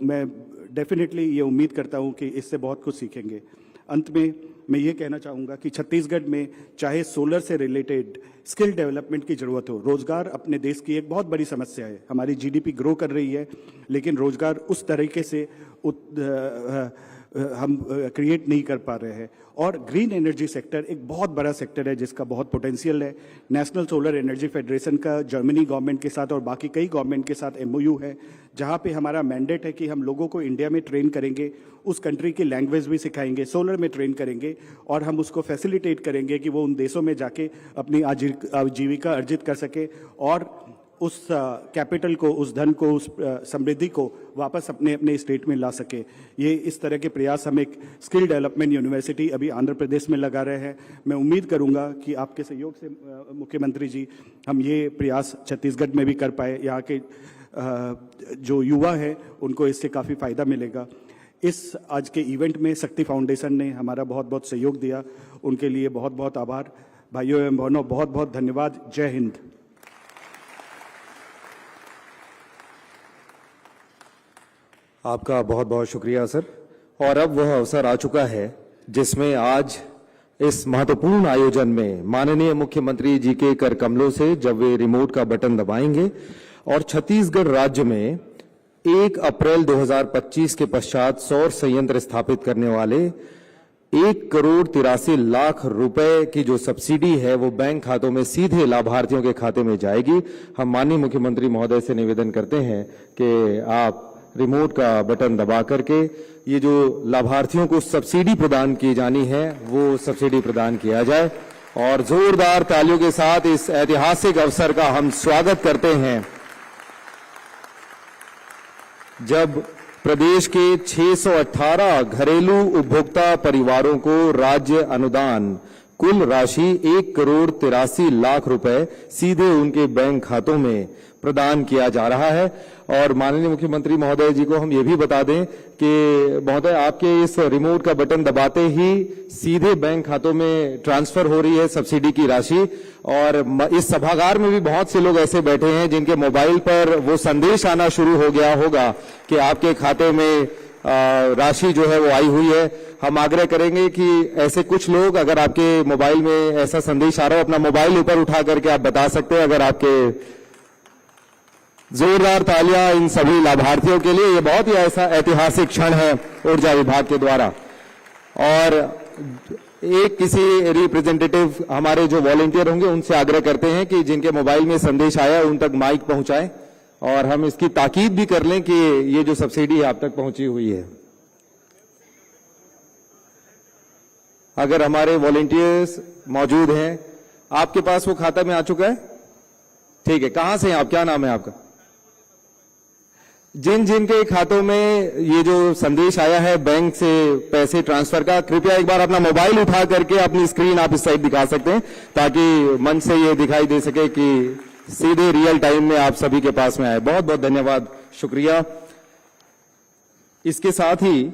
मैं डेफिनेटली ये उम्मीद करता हूँ कि इससे बहुत कुछ सीखेंगे। अंत में मैं ये कहना चाहूँगा कि छत्तीसगढ़ में चाहे सोलर से रिलेटेड स्किल डेवलपमेंट की जरूरत हो, रोजगार अपने देश की एक बहुत बड़ी समस्या है। हमारी जीडीपी ग्रो कर रही है, लेकिन रोजगार उस तरीके से हम क्रिएट नहीं कर पा रहे हैं। और ग्रीन एनर्जी सेक्टर एक बहुत बड़ा सेक्टर है जिसका बहुत पोटेंशियल है। नेशनल सोलर एनर्जी फेडरेशन का जर्मनी गवर्नमेंट के साथ और बाकी कई गवर्नमेंट के साथ एमओयू है, जहां पे हमारा मैंडेट है कि हम लोगों को इंडिया में ट्रेन करेंगे, उस कंट्री की लैंग्वेज भी सिखाएंगे, सोलर में ट्रेन करेंगे और हम उसको फैसिलिटेट करेंगे कि वो उन देशों में जाके अपनी आजीविका अर्जित कर सके और उस कैपिटल को, उस धन को, उस समृद्धि को वापस अपने अपने स्टेट में ला सके। ये इस तरह के प्रयास हम एक स्किल डेवलपमेंट यूनिवर्सिटी अभी आंध्र प्रदेश में लगा रहे हैं। मैं उम्मीद करूंगा कि आपके सहयोग से मुख्यमंत्री जी हम ये प्रयास छत्तीसगढ़ में भी कर पाए। यहाँ के जो युवा है उनको इससे काफ़ी फायदा मिलेगा। इस आज के इवेंट में शक्ति फाउंडेशन ने हमारा बहुत बहुत सहयोग दिया, उनके लिए बहुत बहुत आभार। भाइयों एवं बहनों, बहुत बहुत धन्यवाद। जय हिंद। आपका बहुत बहुत शुक्रिया सर। और अब वह अवसर आ चुका है जिसमें आज इस महत्वपूर्ण आयोजन में माननीय मुख्यमंत्री जी के कर कमलों से जब वे रिमोट का बटन दबाएंगे और छत्तीसगढ़ राज्य में 1 अप्रैल 2025 के पश्चात सौर संयंत्र स्थापित करने वाले 1,83,00,000 रुपए की जो सब्सिडी है वो बैंक खातों में सीधे लाभार्थियों के खाते में जाएगी। हम माननीय मुख्यमंत्री महोदय से निवेदन करते हैं कि आप रिमोट का बटन दबा करके ये जो लाभार्थियों को सब्सिडी प्रदान की जानी है वो सब्सिडी प्रदान किया जाए। और जोरदार तालियों के साथ इस ऐतिहासिक अवसर का हम स्वागत करते हैं जब प्रदेश के 618 घरेलू उपभोक्ता परिवारों को राज्य अनुदान कुल राशि 1,83,00,000 रुपए सीधे उनके बैंक खातों में प्रदान किया जा रहा है। और माननीय मुख्यमंत्री महोदय जी को हम ये भी बता दें कि महोदय आपके इस रिमोट का बटन दबाते ही सीधे बैंक खातों में ट्रांसफर हो रही है सब्सिडी की राशि। और इस सभागार में भी बहुत से लोग ऐसे बैठे हैं जिनके मोबाइल पर वो संदेश आना शुरू हो गया होगा कि आपके खाते में राशि जो है वो आई हुई है। हम आग्रह करेंगे कि ऐसे कुछ लोग, अगर आपके मोबाइल में ऐसा संदेश आ रहा हो, अपना मोबाइल ऊपर उठा करके आप बता सकते हैं। अगर आपके जोरदार तालियां इन सभी लाभार्थियों के लिए। ये बहुत ही ऐसा ऐतिहासिक क्षण है ऊर्जा विभाग के द्वारा। और एक किसी रिप्रेजेंटेटिव हमारे जो वॉलंटियर होंगे उनसे आग्रह करते हैं कि जिनके मोबाइल में संदेश आया उन तक माइक पहुंचाएं और हम इसकी ताकीद भी कर लें कि ये जो सब्सिडी आप तक पहुंची हुई है। अगर हमारे वॉलंटियर्स मौजूद हैं, आपके पास वो खाता में आ चुका है? ठीक है। कहां से हैं आप? क्या नाम है आपका? जिन जिन के खातों में ये जो संदेश आया है बैंक से पैसे ट्रांसफर का, कृपया एक बार अपना मोबाइल उठा करके अपनी स्क्रीन आप इस साइड दिखा सकते हैं ताकि मंच से ये दिखाई दे सके कि सीधे रियल टाइम में आप सभी के पास में आए। बहुत बहुत धन्यवाद, शुक्रिया। इसके साथ ही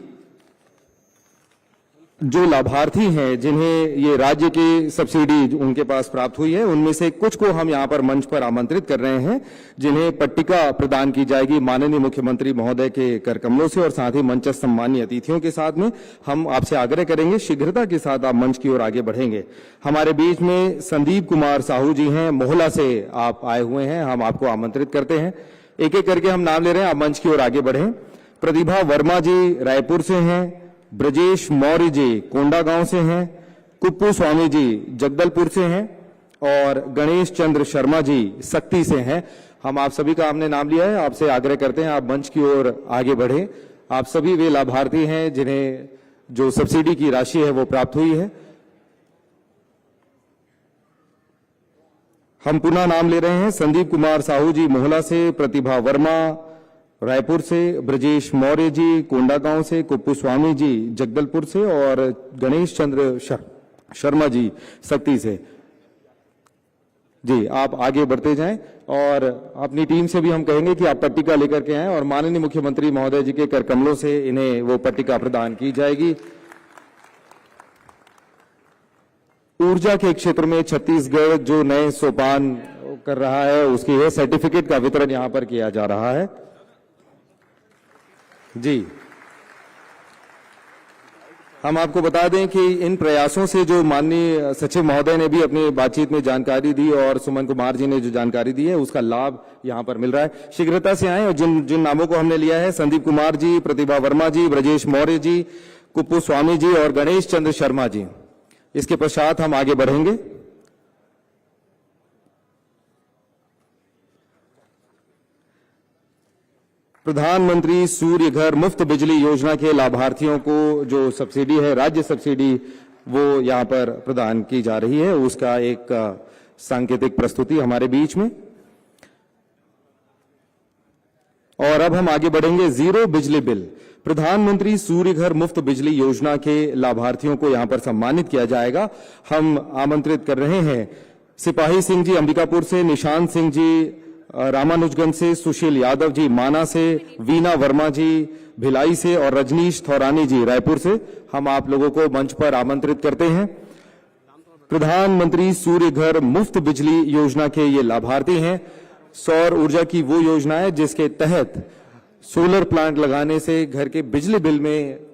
जो लाभार्थी हैं जिन्हें ये राज्य की सब्सिडी उनके पास प्राप्त हुई है, उनमें से कुछ को हम यहां पर मंच पर आमंत्रित कर रहे हैं जिन्हें पट्टिका प्रदान की जाएगी माननीय मुख्यमंत्री महोदय के कर कमलों से और साथ ही मंचस्थ सम्मानीय अतिथियों के साथ में। हम आपसे आग्रह करेंगे शीघ्रता के साथ आप मंच की ओर आगे बढ़ेंगे। हमारे बीच में संदीप कुमार साहू जी हैं, मोहला से आप आए हुए हैं, हम आपको आमंत्रित करते हैं। एक एक करके हम नाम ले रहे हैं, आप मंच की ओर आगे बढ़ें। प्रतिभा वर्मा जी रायपुर से हैं, ब्रजेश मौर्य जी कोंडागांव से हैं, कुप्पू स्वामी जी जगदलपुर से हैं और गणेश चंद्र शर्मा जी सक्ती से हैं। हम आप सभी का हमने नाम लिया है, आपसे आग्रह करते हैं आप मंच की ओर आगे बढ़ें। आप सभी वे लाभार्थी हैं जिन्हें जो सब्सिडी की राशि है वो प्राप्त हुई है। हम पुनः नाम ले रहे हैं, संदीप कुमार साहू जी मोहला से, प्रतिभा वर्मा रायपुर से, ब्रजेश मौर्य जी कोंडागांव से, कुप्पू स्वामी जी जगदलपुर से और गणेश चंद्र शर्मा जी सक्ती से। जी, आप आगे बढ़ते जाएं और अपनी टीम से भी हम कहेंगे कि आप पट्टिका लेकर के आएं और माननीय मुख्यमंत्री महोदय जी के कर कमलों से इन्हें वो पट्टिका प्रदान की जाएगी। ऊर्जा के क्षेत्र में छत्तीसगढ़ जो नए सोपान कर रहा है उसकी है सर्टिफिकेट का वितरण यहां पर किया जा रहा है। जी, हम आपको बता दें कि इन प्रयासों से जो माननीय सचिव महोदय ने भी अपनी बातचीत में जानकारी दी और सुमन कुमार जी ने जो जानकारी दी है उसका लाभ यहां पर मिल रहा है। शीघ्रता से आए और जिन जिन नामों को हमने लिया है, संदीप कुमार जी, प्रतिभा वर्मा जी, ब्रजेश मौर्य जी, कुप्पू स्वामी जी और गणेश चंद्र शर्मा जी, इसके पश्चात हम आगे बढ़ेंगे। प्रधानमंत्री सूर्य घर मुफ्त बिजली योजना के लाभार्थियों को जो सब्सिडी है, राज्य सब्सिडी, वो यहां पर प्रदान की जा रही है, उसका एक सांकेतिक प्रस्तुति हमारे बीच में। और अब हम आगे बढ़ेंगे। जीरो बिजली बिल, प्रधानमंत्री सूर्य घर मुफ्त बिजली योजना के लाभार्थियों को यहां पर सम्मानित किया जाएगा। हम आमंत्रित कर रहे हैं सिपाही सिंह जी अंबिकापुर से, निशांत सिंह जी रामानुजगंज से, सुशील यादव जी माना से, वीना वर्मा जी भिलाई से और रजनीश थौरानी जी रायपुर से। हम आप लोगों को मंच पर आमंत्रित करते हैं। प्रधानमंत्री सूर्य घर मुफ्त बिजली योजना के ये लाभार्थी हैं। सौर ऊर्जा की वो योजना है जिसके तहत सोलर प्लांट लगाने से घर के बिजली बिल में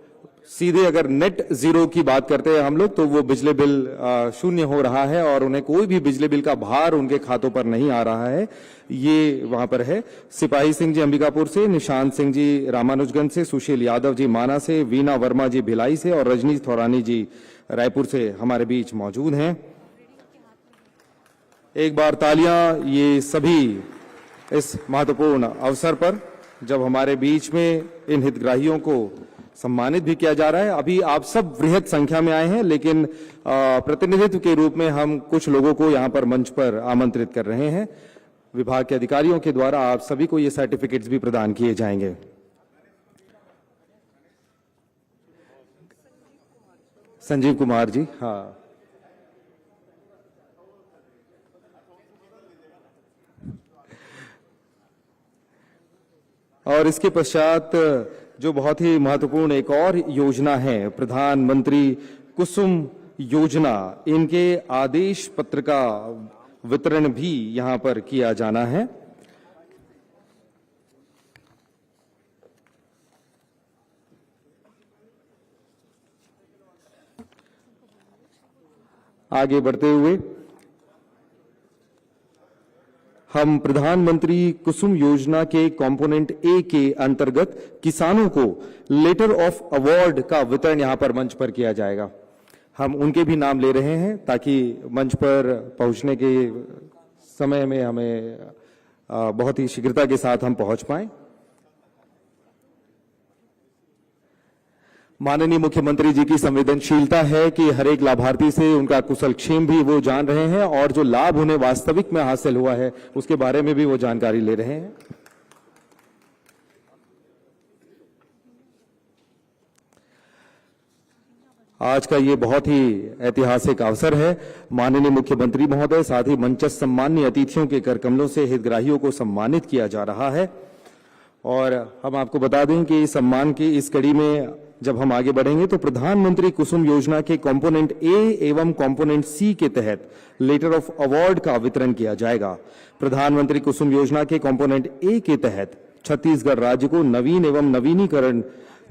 सीधे अगर नेट जीरो की बात करते हैं हम लोग तो वो बिजली बिल शून्य हो रहा है और उन्हें कोई भी बिजली बिल का भार उनके खातों पर नहीं आ रहा है। ये वहां पर है। सिपाही सिंह जी अंबिकापुर से, निशांत सिंह जी रामानुजगंज से, सुशील यादव जी माना से, वीना वर्मा जी भिलाई से और रजनीश थौरानी जी रायपुर से हमारे बीच मौजूद हैं। एक बार तालियां ये सभी इस महत्वपूर्ण अवसर पर जब हमारे बीच में इन हितग्राहियों को सम्मानित भी किया जा रहा है। अभी आप सब वृहद संख्या में आए हैं, लेकिन प्रतिनिधित्व के रूप में हम कुछ लोगों को यहां पर मंच पर आमंत्रित कर रहे हैं। विभाग के अधिकारियों के द्वारा आप सभी को ये सर्टिफिकेट्स भी प्रदान किए जाएंगे। संजीव कुमार जी, हाँ, और इसके पश्चात जो बहुत ही महत्वपूर्ण एक और योजना है, प्रधानमंत्री कुसुम योजना, इनके आदेश पत्र का वितरण भी यहां पर किया जाना है। आगे बढ़ते हुए हम प्रधानमंत्री कुसुम योजना के कंपोनेंट ए के अंतर्गत किसानों को लेटर ऑफ अवार्ड का वितरण यहां पर मंच पर किया जाएगा। हम उनके भी नाम ले रहे हैं ताकि मंच पर पहुंचने के समय में हमें बहुत ही शीघ्रता के साथ हम पहुंच पाएं। माननीय मुख्यमंत्री जी की संवेदनशीलता है कि हर एक लाभार्थी से उनका कुशल क्षेम भी वो जान रहे हैं और जो लाभ उन्हें वास्तविक में हासिल हुआ है उसके बारे में भी वो जानकारी ले रहे हैं। आज का ये बहुत ही ऐतिहासिक अवसर है। माननीय मुख्यमंत्री महोदय साथ ही मंचस्थ सम्माननीय अतिथियों के कर कमलों से हितग्राहियों को सम्मानित किया जा रहा है। और हम आपको बता दें कि इस सम्मान की इस कड़ी में जब हम आगे बढ़ेंगे तो प्रधानमंत्री कुसुम योजना के कंपोनेंट ए एवं कंपोनेंट सी के तहत लेटर ऑफ अवार्ड का वितरण किया जाएगा। प्रधानमंत्री कुसुम योजना के कंपोनेंट ए के तहत छत्तीसगढ़ राज्य को नवीन एवं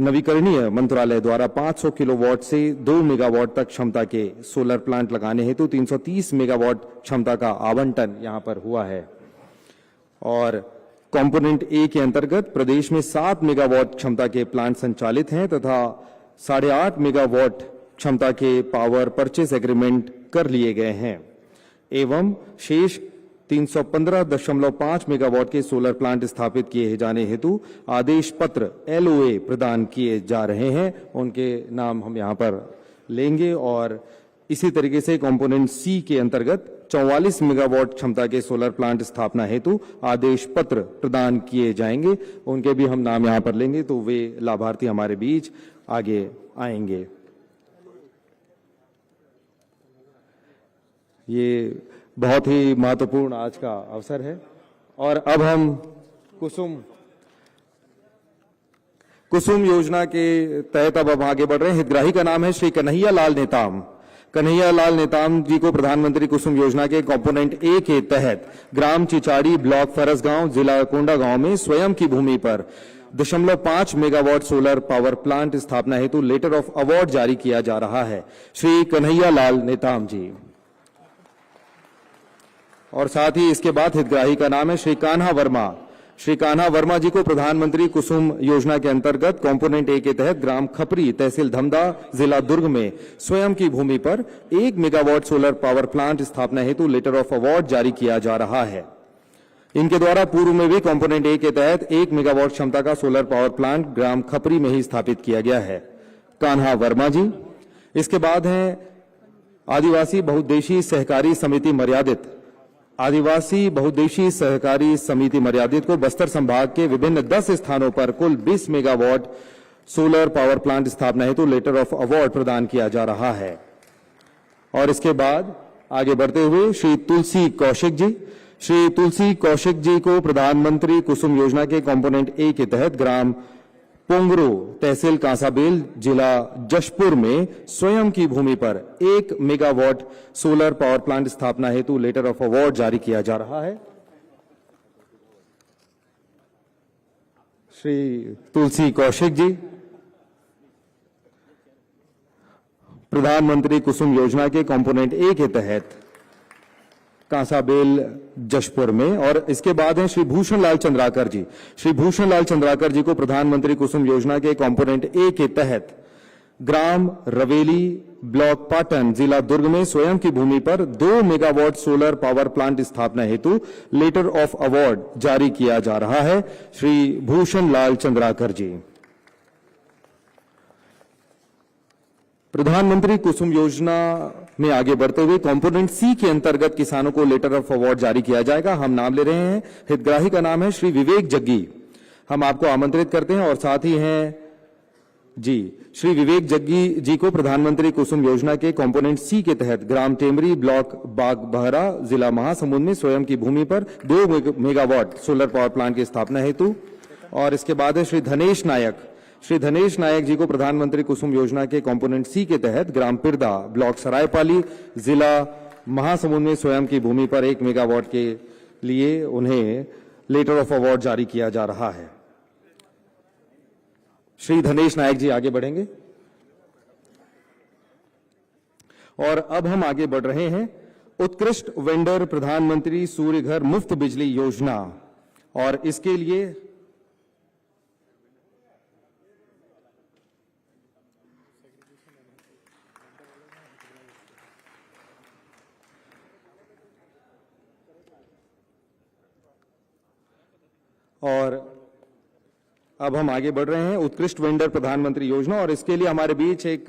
नवीकरणीय मंत्रालय द्वारा 500 किलोवाट से 2 मेगावाट तक क्षमता के सोलर प्लांट लगाने हेतु 330 मेगावाट क्षमता का आवंटन यहां पर हुआ है। और कंपोनेंट ए के अंतर्गत प्रदेश में 7 मेगावाट क्षमता के प्लांट संचालित हैं तथा 8.5 मेगावाट क्षमता के पावर परचेस एग्रीमेंट कर लिए गए हैं एवं शेष 315.5 मेगावाट के सोलर प्लांट स्थापित किए जाने हेतु आदेश पत्र LOA प्रदान किए जा रहे हैं। उनके नाम हम यहां पर लेंगे। और इसी तरीके से कंपोनेंट सी के अंतर्गत 44 मेगावाट क्षमता के सोलर प्लांट स्थापना हेतु आदेश पत्र प्रदान किए जाएंगे। उनके भी हम नाम यहां पर लेंगे तो वे लाभार्थी हमारे बीच आगे आएंगे। ये बहुत ही महत्वपूर्ण आज का अवसर है। और अब हम कुसुम योजना के तहत अब हम आगे बढ़ रहे हैं। हितग्राही का नाम है श्री कन्हैया लाल नेताम। कन्हैया लाल नेताम जी को प्रधानमंत्री कुसुम योजना के कंपोनेंट ए के तहत ग्राम चिचाड़ी, ब्लॉक फरसगांव, जिला कोंडागांव में स्वयं की भूमि पर 0.5 मेगावाट सोलर पावर प्लांट स्थापना हेतु लेटर ऑफ अवार्ड जारी किया जा रहा है। श्री कन्हैया लाल नेताम जी। और साथ ही इसके बाद हितग्राही का नाम है श्री कान्हा वर्मा। श्री कान्हा वर्मा जी को प्रधानमंत्री कुसुम योजना के अंतर्गत कंपोनेंट ए के तहत ग्राम खपरी, तहसील धमदा, जिला दुर्ग में स्वयं की भूमि पर 1 मेगावाट सोलर पावर प्लांट स्थापना हेतु लेटर ऑफ अवार्ड जारी किया जा रहा है। इनके द्वारा पूर्व में भी कंपोनेंट ए के तहत 1 मेगावाट क्षमता का सोलर पावर प्लांट ग्राम खपरी में ही स्थापित किया गया है। कान्हा वर्मा जी। इसके बाद हैं आदिवासी बहुउद्देशीय सहकारी समिति मर्यादित। आदिवासी बहुउद्देशीय सहकारी समिति मर्यादित को बस्तर संभाग के विभिन्न 10 स्थानों पर कुल 20 मेगावाट सोलर पावर प्लांट स्थापना हेतु लेटर ऑफ अवार्ड प्रदान किया जा रहा है। और इसके बाद आगे बढ़ते हुए श्री तुलसी कौशिक जी। श्री तुलसी कौशिक जी को प्रधानमंत्री कुसुम योजना के कंपोनेंट ए के तहत ग्राम पोंगरो, तहसील कांसाबेल, जिला जशपुर में स्वयं की भूमि पर 1 मेगावाट सोलर पावर प्लांट स्थापना हेतु लेटर ऑफ अवार्ड जारी किया जा रहा है। श्री तुलसी कौशिक जी प्रधानमंत्री कुसुम योजना के कंपोनेंट ए के तहत कांसाबेल, जशपुर में। और इसके बाद हैं श्री भूषण लाल चंद्राकर जी। श्री भूषण लाल चंद्राकर जी को प्रधानमंत्री कुसुम योजना के कंपोनेंट ए के तहत ग्राम रवेली, ब्लॉक पाटन, जिला दुर्ग में स्वयं की भूमि पर 2 मेगावाट सोलर पावर प्लांट स्थापना हेतु लेटर ऑफ अवार्ड जारी किया जा रहा है। श्री भूषण लाल चंद्राकर जी। प्रधानमंत्री कुसुम योजना में आगे बढ़ते हुए कंपोनेंट सी के अंतर्गत किसानों को लेटर ऑफ अवार्ड जारी किया जाएगा। हम नाम ले रहे हैं। हितग्राही का नाम है श्री विवेक जग्गी। हम आपको आमंत्रित करते हैं। और साथ ही हैं जी श्री विवेक जग्गी जी को प्रधानमंत्री कुसुम योजना के कंपोनेंट सी के तहत ग्राम टेमरी, ब्लॉक बागबहरा, जिला महासमुंद में स्वयं की भूमि पर 2 मेगावाट सोलर पावर प्लांट की स्थापना हेतु। और इसके बाद है श्री धनेश नायक। श्री धनेश नायक जी को प्रधानमंत्री कुसुम योजना के कंपोनेंट सी के तहत ग्राम पिरदा, ब्लॉक सरायपाली, जिला महासमुंद में स्वयं की भूमि पर 1 मेगावाट के लिए उन्हें लेटर ऑफ अवार्ड जारी किया जा रहा है। श्री धनेश नायक जी आगे बढ़ेंगे। और अब हम आगे बढ़ रहे हैं उत्कृष्ट वेंडर प्रधानमंत्री सूर्य घर मुफ्त बिजली योजना। और इसके लिए अब हम आगे बढ़ रहे हैं उत्कृष्ट वेंडर प्रधानमंत्री योजना। और इसके लिए हमारे बीच एक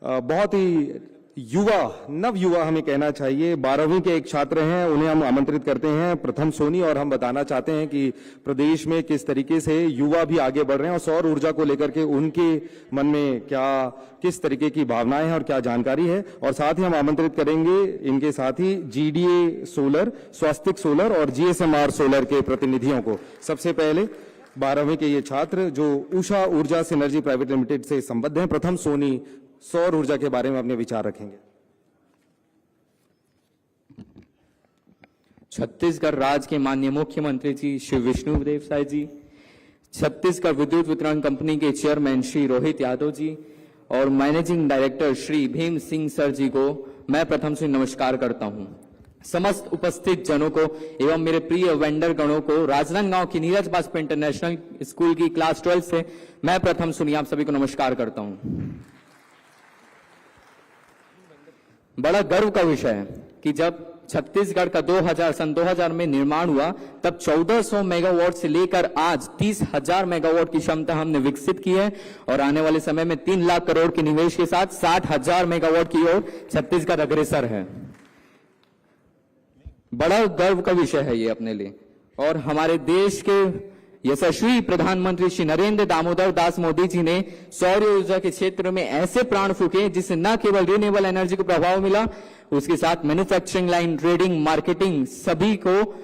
बहुत ही नव युवा हमें कहना चाहिए, 12वीं के एक छात्र हैं, उन्हें हम आमंत्रित करते हैं, प्रथम सोनी। और हम बताना चाहते हैं कि प्रदेश में किस तरीके से युवा भी आगे बढ़ रहे हैं और सौर ऊर्जा को लेकर के उनके मन में किस तरीके की भावनाएं हैं और क्या जानकारी है। और साथ ही हम आमंत्रित करेंगे इनके साथी GDA सोलर, स्वास्तिक सोलर और GSMR सोलर के प्रतिनिधियों को। सबसे पहले 12वीं के ये छात्र जो उषा ऊर्जा सिनर्जी प्राइवेट लिमिटेड से संबद्ध हैं, प्रथम सोनी सौर ऊर्जा के बारे में अपने विचार रखेंगे। छत्तीसगढ़ राज्य के माननीय मुख्यमंत्री जी श्री विष्णुदेव साय जी, छत्तीसगढ़ विद्युत वितरण कंपनी के चेयरमैन श्री रोहित यादव जी और managing director Shri Bhim Singh sir ji को मैं प्रथम से नमस्कार करता हूं। समस्त उपस्थित जनों को एवं मेरे प्रिय वेंडर गणों को राजनांदगांव की नीरज बाजपेयी इंटरनेशनल स्कूल की क्लास 12 से मैं प्रथम सुनिए आप सभी को नमस्कार करता हूं। बड़ा गर्व का विषय है कि जब छत्तीसगढ़ का सन 2000 में निर्माण हुआ तब 1400 मेगावाट से लेकर आज 30,000 मेगावाट की क्षमता हमने विकसित की है और आने वाले समय में 3 लाख करोड़ के निवेश के साथ 60,000 मेगावाट की ओर छत्तीसगढ़ अग्रसर है। बड़ा गर्व का विषय है ये अपने लिए। और हमारे देश के यशस्वी प्रधानमंत्री श्री नरेंद्र दामोदर दास मोदी जी ने सौर ऊर्जा के क्षेत्र में ऐसे प्राण फूके जिससे न केवल रिन्यूएबल एनर्जी को प्रभाव मिला, उसके साथ मैन्युफैक्चरिंग लाइन, ट्रेडिंग, मार्केटिंग सभी को,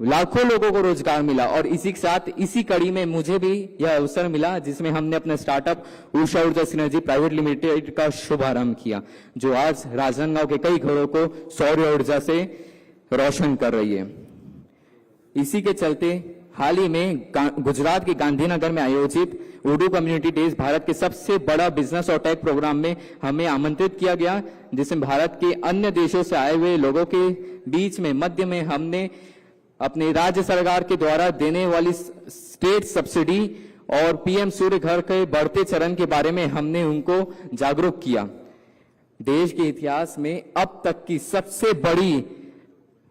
लाखों लोगों को रोजगार मिला। और इसी के साथ इसी कड़ी में मुझे भी यह अवसर मिला जिसमें हमने अपना स्टार्टअप उषा ऊर्जा सिनर्जी प्राइवेट लिमिटेड का शुभारंभ किया, जो आज राजनांदगांव के कई घरों को सौर ऊर्जा से रोशन कर रही है। इसी के चलते हाल ही में गुजरात के गांधीनगर में आयोजित उडू कम्युनिटी डेज भारत के सबसे बड़ा बिजनेस और टेक प्रोग्राम में हमें आमंत्रित किया गया, जिसमें भारत के अन्य देशों से आए हुए लोगों के बीच में मध्य में हमने अपने राज्य सरकार के द्वारा देने वाली स्टेट सब्सिडी और पीएम सूर्य घर के बढ़ते चरण के बारे में हमने उनको जागरूक किया। देश के इतिहास में अब तक की सबसे बड़ी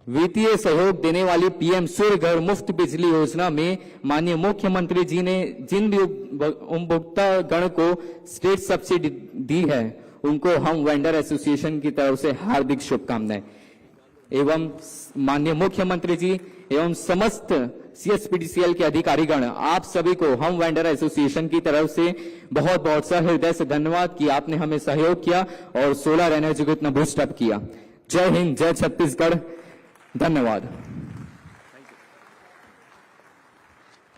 वित्तीय सहयोग देने वाली पीएम सूर्य घर मुफ्त बिजली योजना में माननीय मुख्यमंत्री जी ने जिन भी उपभोक्ता गण को स्टेट सब्सिडी दी है, उनको हम वेंडर एसोसिएशन की तरफ से हार्दिक शुभकामनाएं। एवं माननीय मुख्यमंत्री जी एवं समस्त सीएसपीडीसीएल के अधिकारीगण, आप सभी को हम वेंडर एसोसिएशन की तरफ से बहुत बहुत सा हृदय से धन्यवाद कि आपने हमें सहयोग किया और सोलर एनर्जी को इतना बूस्टअप किया। जय हिंद, जय छत्तीसगढ़, धन्यवाद।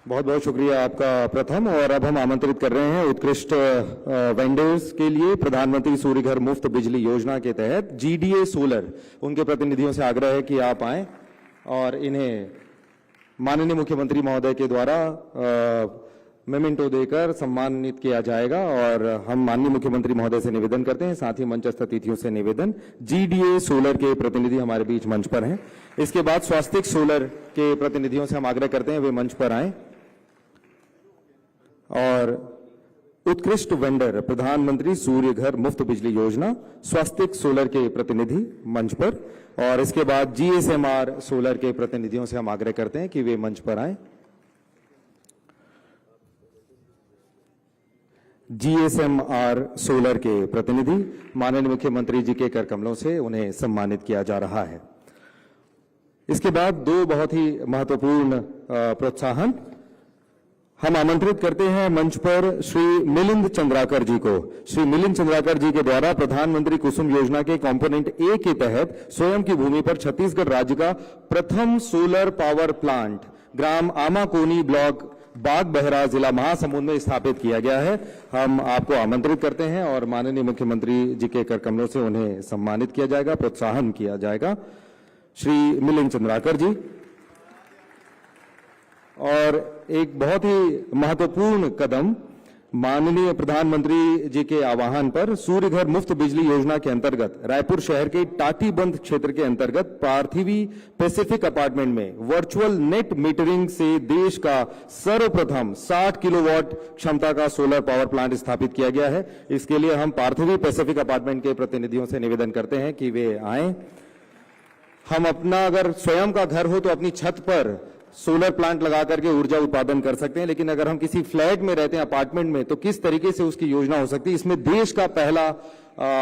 बहुत बहुत शुक्रिया आपका प्रथम। और अब हम आमंत्रित कर रहे हैं उत्कृष्ट वेंडर्स के लिए प्रधानमंत्री सूर्य घर मुफ्त बिजली योजना के तहत जीडीए सोलर, उनके प्रतिनिधियों से आग्रह है कि आप आएं और इन्हें माननीय मुख्यमंत्री महोदय के द्वारा मेमेंटो देकर सम्मानित किया जाएगा। और हम माननीय मुख्यमंत्री महोदय से निवेदन करते हैं, साथ ही मंचस्थ अतिथियों से निवेदन, जीडीए सोलर के प्रतिनिधि हमारे बीच मंच पर हैं। इसके बाद स्वास्तिक सोलर के प्रतिनिधियों से हम आग्रह करते हैं वे मंच पर आएं। और उत्कृष्ट वेंडर प्रधानमंत्री सूर्य घर मुफ्त बिजली योजना स्वास्तिक सोलर के प्रतिनिधि मंच पर। और इसके बाद जीएसएमआर सोलर के प्रतिनिधियों से हम आग्रह करते हैं कि वे मंच पर आएं। जीएसएमआर सोलर के प्रतिनिधि माननीय मुख्यमंत्री जी के कर कमलों से उन्हें सम्मानित किया जा रहा है। इसके बाद दो बहुत ही महत्वपूर्ण प्रोत्साहन हम आमंत्रित करते हैं मंच पर श्री मिलिंद चंद्राकर जी को। श्री मिलिंद चंद्राकर जी के द्वारा प्रधानमंत्री कुसुम योजना के कंपोनेंट ए के तहत स्वयं की भूमि पर छत्तीसगढ़ राज्य का प्रथम सोलर पावर प्लांट ग्राम आमाकोनी, ब्लॉक बाग बहरा, जिला महासमुंद में स्थापित किया गया है। हम आपको आमंत्रित करते हैं और माननीय मुख्यमंत्री जी के कर कमलों से उन्हें सम्मानित किया जाएगा, प्रोत्साहन किया जाएगा। श्री मिलिंद चंद्राकर जी। और एक बहुत ही महत्वपूर्ण कदम माननीय प्रधानमंत्री जी के आह्वान पर सूर्य घर मुफ्त बिजली योजना के अंतर्गत रायपुर शहर के टाटीबंध क्षेत्र के अंतर्गत पार्थिवी पैसिफिक अपार्टमेंट में वर्चुअल नेट मीटरिंग से देश का सर्वप्रथम 60 किलोवाट क्षमता का सोलर पावर प्लांट स्थापित किया गया है। इसके लिए हम पार्थिवी पैसिफिक अपार्टमेंट के प्रतिनिधियों से निवेदन करते हैं कि वे आएं। हम अपना अगर स्वयं का घर हो तो अपनी छत पर सोलर प्लांट लगा करके ऊर्जा उत्पादन कर सकते हैं, लेकिन अगर हम किसी फ्लैट में रहते हैं, अपार्टमेंट में, तो किस तरीके से उसकी योजना हो सकती है। इसमें देश का पहला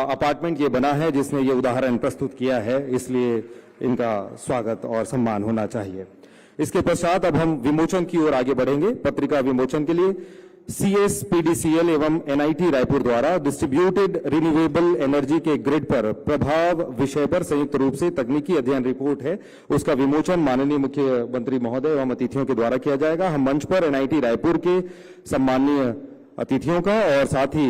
अपार्टमेंट ये बना है जिसने ये उदाहरण प्रस्तुत किया है, इसलिए इनका स्वागत और सम्मान होना चाहिए। इसके पश्चात अब हम विमोचन की ओर आगे बढ़ेंगे। पत्रिका विमोचन के लिए सीएसपीडीसीएल एवं एनआईटी रायपुर द्वारा डिस्ट्रीब्यूटेड रिन्यूएबल एनर्जी के ग्रिड पर प्रभाव विषय पर संयुक्त रूप से तकनीकी अध्ययन रिपोर्ट है, उसका विमोचन माननीय मुख्यमंत्री महोदय एवं अतिथियों के द्वारा किया जाएगा। हम मंच पर एनआईटी रायपुर के सम्माननीय अतिथियों का और साथ ही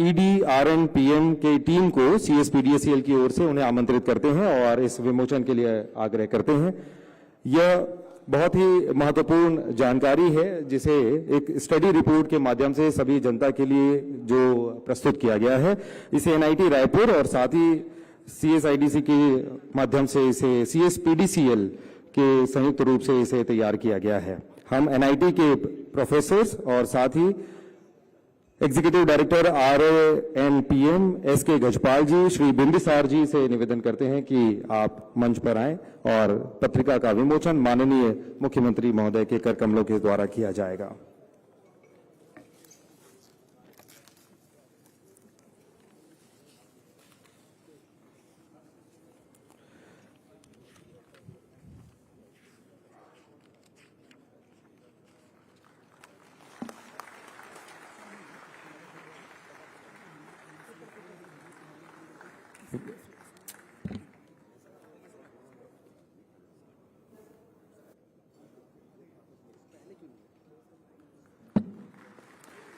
ईडी आरएनपीएम के टीम को सीएसपीडीसीएल की ओर से उन्हें आमंत्रित करते हैं और इस विमोचन के लिए आग्रह करते हैं। यह बहुत ही महत्वपूर्ण जानकारी है जिसे एक स्टडी रिपोर्ट के माध्यम से सभी जनता के लिए जो प्रस्तुत किया गया है, इसे एनआईटी रायपुर और साथ ही सीएसआईडीसी के माध्यम से इसे सीएसपीडीसीएल के संयुक्त रूप से इसे तैयार किया गया है। हम एनआईटी के प्रोफेसर्स और साथ ही एग्जीक्यूटिव डायरेक्टर आरएनपीएम एसके गजपाल जी, श्री बिंबिसार जी से निवेदन करते हैं कि आप मंच पर आएं और पत्रिका का विमोचन माननीय मुख्यमंत्री महोदय के कर कमलों के द्वारा किया जाएगा।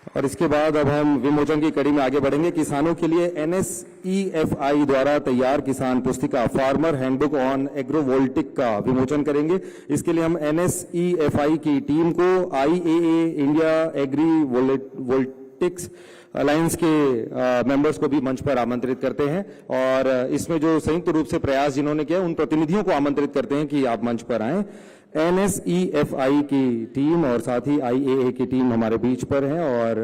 और इसके बाद अब हम विमोचन की कड़ी में आगे बढ़ेंगे। किसानों के लिए NSEFI द्वारा तैयार किसान पुस्तिका फार्मर हैंडबुक ऑन एग्रोवोल्टिक का विमोचन करेंगे। इसके लिए हम NSEFI की टीम को IAA इंडिया एग्री वोल्टिक्स अलायंस के मेंबर्स को भी मंच पर आमंत्रित करते हैं और इसमें जो संयुक्त रूप से प्रयास जिन्होंने किया उन प्रतिनिधियों को आमंत्रित करते हैं कि आप मंच पर आएं। NSEFI की टीम और साथ ही IAA की टीम हमारे बीच पर है और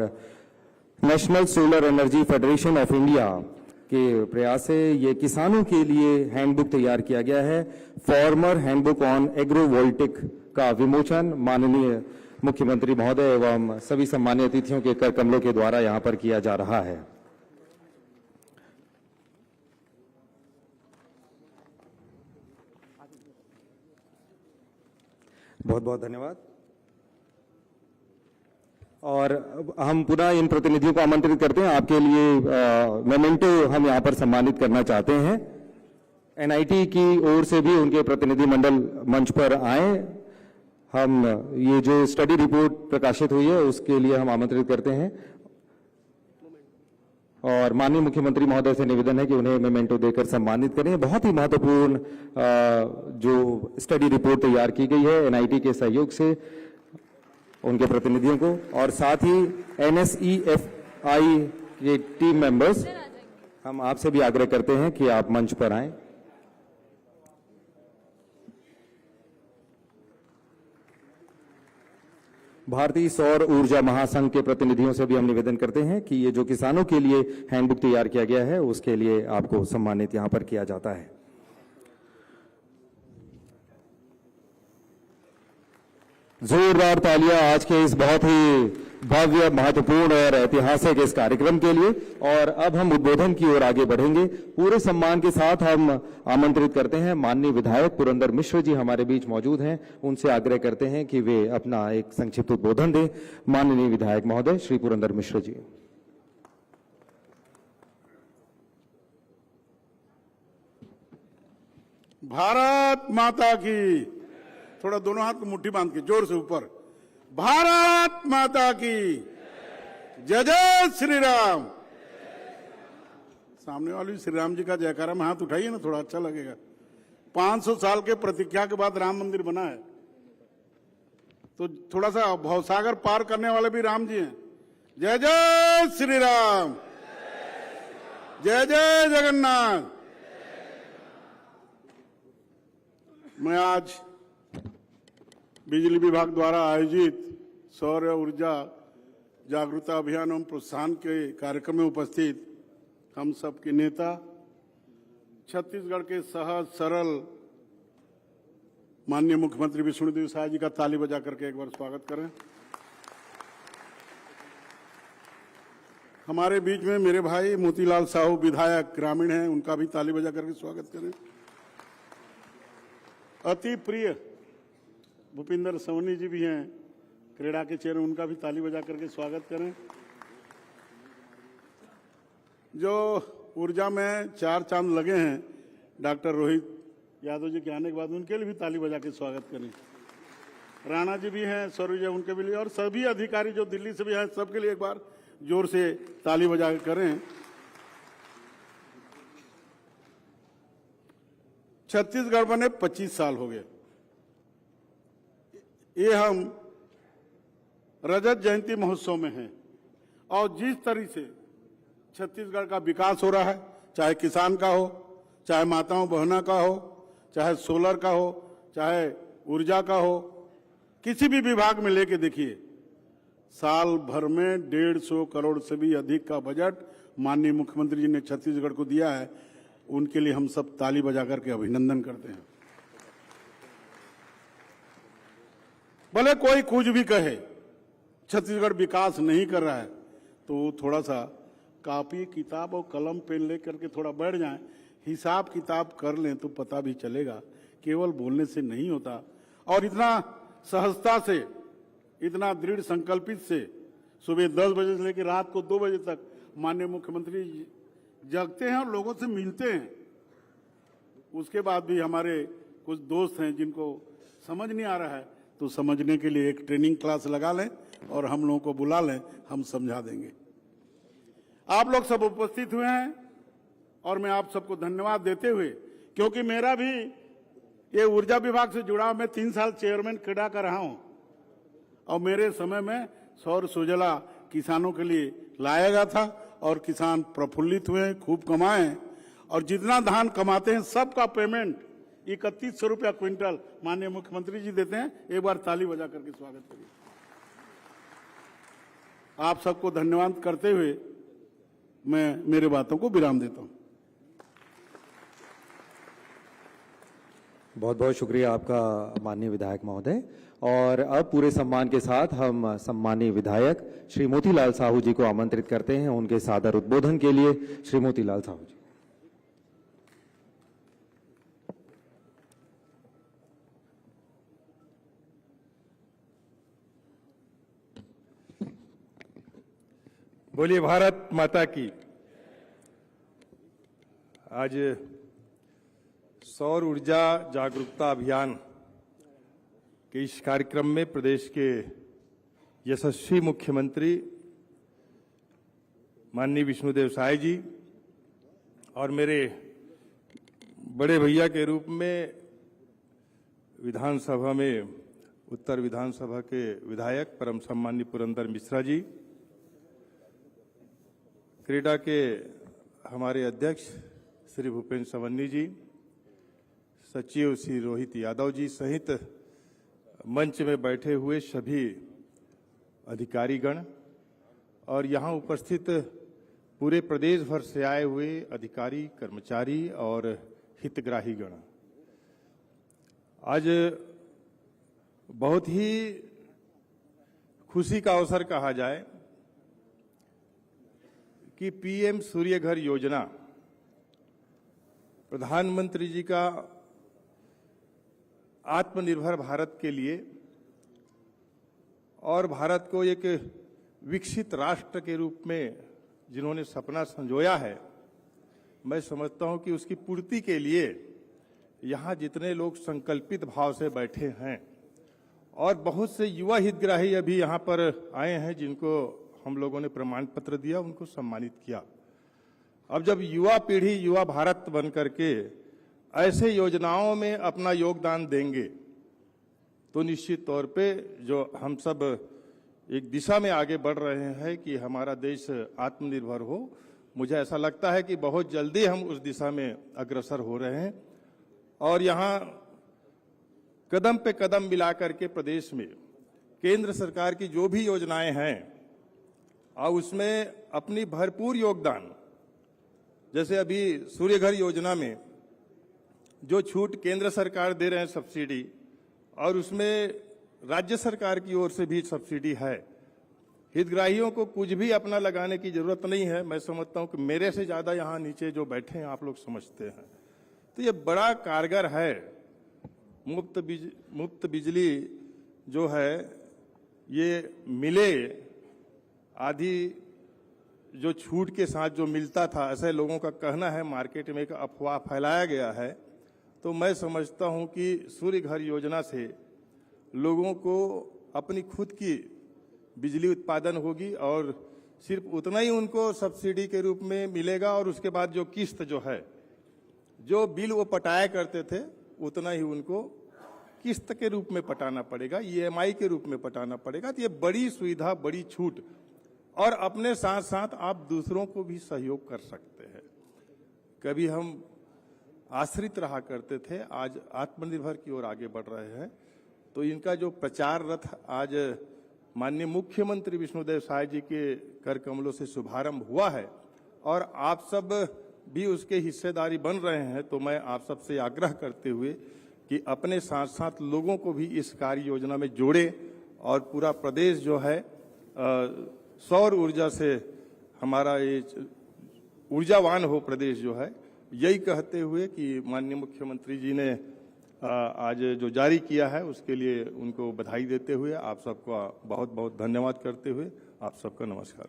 national solar energy federation of India के प्रयास से ये किसानों के लिए हैंडबुक तैयार किया गया है। फार्मर हैंडबुक ऑन एग्रोवोल्टिक का विमोचन माननीय मुख्यमंत्री महोदय एवं सभी सम्मान्य अतिथियों के कर कमलों के द्वारा यहां पर किया जा रहा है। बहुत बहुत धन्यवाद। और हम पुनः इन प्रतिनिधियों को आमंत्रित करते हैं। आपके लिए मेमेंटो हम यहां पर सम्मानित करना चाहते हैं। NIT की ओर से भी उनके प्रतिनिधि मंडल मंच पर आए। हम ये जो स्टडी रिपोर्ट प्रकाशित हुई है उसके लिए हम आमंत्रित करते हैं और माननीय मुख्यमंत्री महोदय से निवेदन है कि उन्हें मेमेंटो देकर सम्मानित करें। बहुत ही महत्वपूर्ण जो स्टडी रिपोर्ट तैयार की गई है NIT के सहयोग से उनके प्रतिनिधियों को और साथ ही NSEFI के टीम मेंबर्स, हम आपसे भी आग्रह करते हैं कि आप मंच पर आएं। भारतीय सौर ऊर्जा महासंघ के प्रतिनिधियों से भी हम निवेदन करते हैं कि ये जो किसानों के लिए हैंडबुक तैयार किया गया है उसके लिए आपको सम्मानित यहां पर किया जाता है। जोरदार तालियां आज के इस बहुत ही भव्य, महत्वपूर्ण और ऐतिहासिक इस कार्यक्रम के लिए। और अब हम उद्बोधन की ओर आगे बढ़ेंगे। पूरे सम्मान के साथ हम आमंत्रित करते हैं माननीय विधायक पुरंदर मिश्र जी हमारे बीच मौजूद हैं। उनसे आग्रह करते हैं कि वे अपना एक संक्षिप्त उद्बोधन दें। माननीय विधायक महोदय श्री पुरंदर मिश्र जी। भारत माता की, थोड़ा दोनों हाथ को मुट्ठी बांध के जोर से ऊपर, भारत माता की जय जय श्री राम। सामने वाली श्री राम जी का जयकारा में हाथ उठाइए ना, थोड़ा अच्छा लगेगा। 500 साल के प्रतीक्षा के बाद राम मंदिर बना है, तो थोड़ा सा भवसागर पार करने वाले भी राम जी हैं। जय जय श्री राम, जय जय जगन्नाथ। मैं आज बिजली विभाग द्वारा आयोजित सौर ऊर्जा जागरूकता अभियान एवं प्रोत्साहन के कार्यक्रम में उपस्थित हम सबके नेता, छत्तीसगढ़ के सहज सरल माननीय मुख्यमंत्री विष्णुदेव साय जी का ताली बजा करके एक बार स्वागत करें। हमारे बीच में मेरे भाई मोतीलाल साहू विधायक ग्रामीण हैं, उनका भी ताली बजा करके स्वागत करें। अति प्रिय भूपिंदर सवनी जी भी हैं, क्रीड़ा के चेहरे, उनका भी ताली बजा करके स्वागत करें। जो ऊर्जा में 4 चांद लगे हैं डॉक्टर रोहित यादव जी के आने के बाद, उनके लिए भी ताली बजा के स्वागत करें। राणा जी भी हैं, सौरभ जी, उनके भी लिए, और सभी अधिकारी जो दिल्ली से भी हैं, सबके लिए एक बार जोर से ताली बजा के करें। छत्तीसगढ़ बने 25 साल हो गए। ये हम रजत जयंती महोत्सव में हैं और जिस तरह से छत्तीसगढ़ का विकास हो रहा है, चाहे किसान का हो, चाहे माताओं बहनों का हो, चाहे सोलर का हो, चाहे ऊर्जा का हो, किसी भी विभाग में लेके देखिए, साल भर में 150 करोड़ से भी अधिक का बजट माननीय मुख्यमंत्री जी ने छत्तीसगढ़ को दिया है। उनके लिए हम सब ताली बजा करके अभिनंदन करते हैं। भले कोई कुछ भी कहे, छत्तीसगढ़ विकास नहीं कर रहा है, तो थोड़ा सा कॉपी किताब और कलम पेन ले करके थोड़ा बैठ जाएं, हिसाब किताब कर लें तो पता भी चलेगा। केवल बोलने से नहीं होता। और इतना सहजता से, इतना दृढ़ संकल्पित से सुबह 10 बजे से लेकर रात को 2 बजे तक माननीय मुख्यमंत्री जगते हैं और लोगों से मिलते हैं। उसके बाद भी हमारे कुछ दोस्त हैं जिनको समझ नहीं आ रहा है, तो समझने के लिए एक ट्रेनिंग क्लास लगा लें और हम लोगों को बुला लें, हम समझा देंगे। आप लोग सब उपस्थित हुए हैं और मैं आप सबको धन्यवाद देते हुए, क्योंकि मेरा भी ये ऊर्जा विभाग से जुड़ा, मैं 3 साल चेयरमैन क्रीडा का रहा हूं और मेरे समय में सौर सुजला किसानों के लिए लाया गया था और किसान प्रफुल्लित हुए, खूब कमाए और जितना धान कमाते हैं सबका पेमेंट 3100 रुपया क्विंटल माननीय मुख्यमंत्री जी देते हैं। एक बार ताली बजा करके स्वागत करिए। आप सबको धन्यवाद करते हुए मैं मेरे बातों को विराम देता हूं। बहुत बहुत शुक्रिया आपका माननीय विधायक महोदय। और अब पूरे सम्मान के साथ हम सम्मानीय विधायक श्री मोतीलाल साहू जी को आमंत्रित करते हैं उनके सादर उद्बोधन के लिए। श्री मोतीलाल साहू जी। बोलिए भारत माता की। आज सौर ऊर्जा जागरूकता अभियान के इस कार्यक्रम में प्रदेश के यशस्वी मुख्यमंत्री माननीय विष्णुदेव साय जी और मेरे बड़े भैया के रूप में विधानसभा में उत्तर विधानसभा के विधायक परम सम्माननीय पुरंदर मिश्रा जी, क्रीडा के हमारे अध्यक्ष श्री भूपेन्द्र सवन्नी जी, सचिव श्री रोहित यादव जी सहित मंच में बैठे हुए सभी अधिकारीगण और यहाँ उपस्थित पूरे प्रदेश भर से आए हुए अधिकारी, कर्मचारी और हितग्राहीगण, आज बहुत ही खुशी का अवसर कहा जाए कि पीएम सूर्य घर योजना प्रधानमंत्री जी का आत्मनिर्भर भारत के लिए और भारत को एक विकसित राष्ट्र के रूप में जिन्होंने सपना संजोया है, मैं समझता हूं कि उसकी पूर्ति के लिए यहाँ जितने लोग संकल्पित भाव से बैठे हैं और बहुत से युवा हितग्राही अभी यहाँ पर आए हैं जिनको हम लोगों ने प्रमाण पत्र दिया, उनको सम्मानित किया। अब जब युवा पीढ़ी युवा भारत बन करके ऐसे योजनाओं में अपना योगदान देंगे तो निश्चित तौर पे जो हम सब एक दिशा में आगे बढ़ रहे हैं कि हमारा देश आत्मनिर्भर हो, मुझे ऐसा लगता है कि बहुत जल्दी हम उस दिशा में अग्रसर हो रहे हैं। और यहाँ कदम पे कदम मिला करके प्रदेश में केंद्र सरकार की जो भी योजनाएं हैं और उसमें अपनी भरपूर योगदान, जैसे अभी सूर्य घर योजना में जो छूट केंद्र सरकार दे रहे हैं सब्सिडी, और उसमें राज्य सरकार की ओर से भी सब्सिडी है। हितग्राहियों को कुछ भी अपना लगाने की जरूरत नहीं है। मैं समझता हूं कि मेरे से ज्यादा यहाँ नीचे जो बैठे हैं आप लोग समझते हैं, तो ये बड़ा कारगर है। मुफ्त बिजली जो है ये मिले, आधी जो छूट के साथ जो मिलता था, ऐसे लोगों का कहना है, मार्केट में एक अफवाह फैलाया गया है। तो मैं समझता हूं कि सूर्य घर योजना से लोगों को अपनी खुद की बिजली उत्पादन होगी और सिर्फ उतना ही उनको सब्सिडी के रूप में मिलेगा और उसके बाद जो किस्त जो है, जो बिल वो पटाया करते थे, उतना ही उनको किस्त के रूप में पटाना पड़ेगा, ईएमआई के रूप में पटाना पड़ेगा। तो ये बड़ी सुविधा, बड़ी छूट, और अपने साथ साथ आप दूसरों को भी सहयोग कर सकते हैं। कभी हम आश्रित रहा करते थे, आज आत्मनिर्भर की ओर आगे बढ़ रहे हैं। तो इनका जो प्रचार रथ आज माननीय मुख्यमंत्री विष्णुदेव साय जी के कर कमलों से शुभारंभ हुआ है और आप सब भी उसके हिस्सेदारी बन रहे हैं, तो मैं आप सबसे आग्रह करते हुए कि अपने साथ साथ लोगों को भी इस कार्य योजना में जोड़े और पूरा प्रदेश जो है सौर ऊर्जा से हमारा ये ऊर्जावान हो प्रदेश जो है। यही कहते हुए कि माननीय मुख्यमंत्री जी ने आज जो जारी किया है उसके लिए उनको बधाई देते हुए आप सबका बहुत बहुत धन्यवाद करते हुए आप सबका नमस्कार।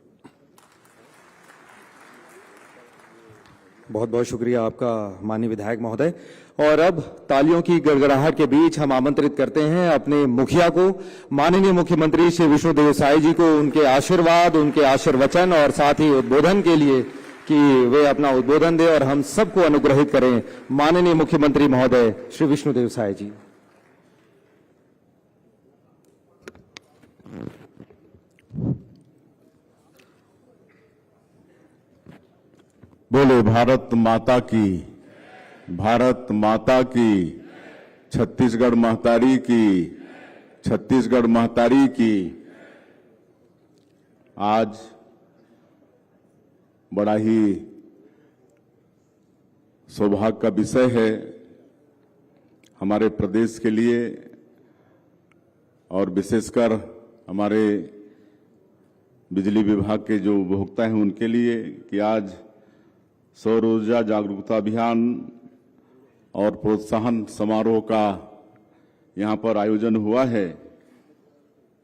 बहुत बहुत शुक्रिया आपका माननीय विधायक महोदय। और अब तालियों की गड़गड़ाहट के बीच हम आमंत्रित करते हैं अपने मुखिया को, माननीय मुख्यमंत्री श्री विष्णुदेव साय जी को, उनके आशीर्वाद, उनके आशीर्वचन और साथ ही उद्बोधन के लिए कि वे अपना उद्बोधन दें और हम सबको अनुग्रहित करें। माननीय मुख्यमंत्री महोदय श्री विष्णुदेव साय जी। बोले भारत माता की, भारत माता की, छत्तीसगढ़ महतारी की, छत्तीसगढ़ महतारी की। आज बड़ा ही सौभाग्य का विषय है हमारे प्रदेश के लिए और विशेषकर हमारे बिजली विभाग के जो उपभोक्ता हैं उनके लिए कि आज सौर ऊर्जा जागरूकता अभियान और प्रोत्साहन समारोह का यहाँ पर आयोजन हुआ है।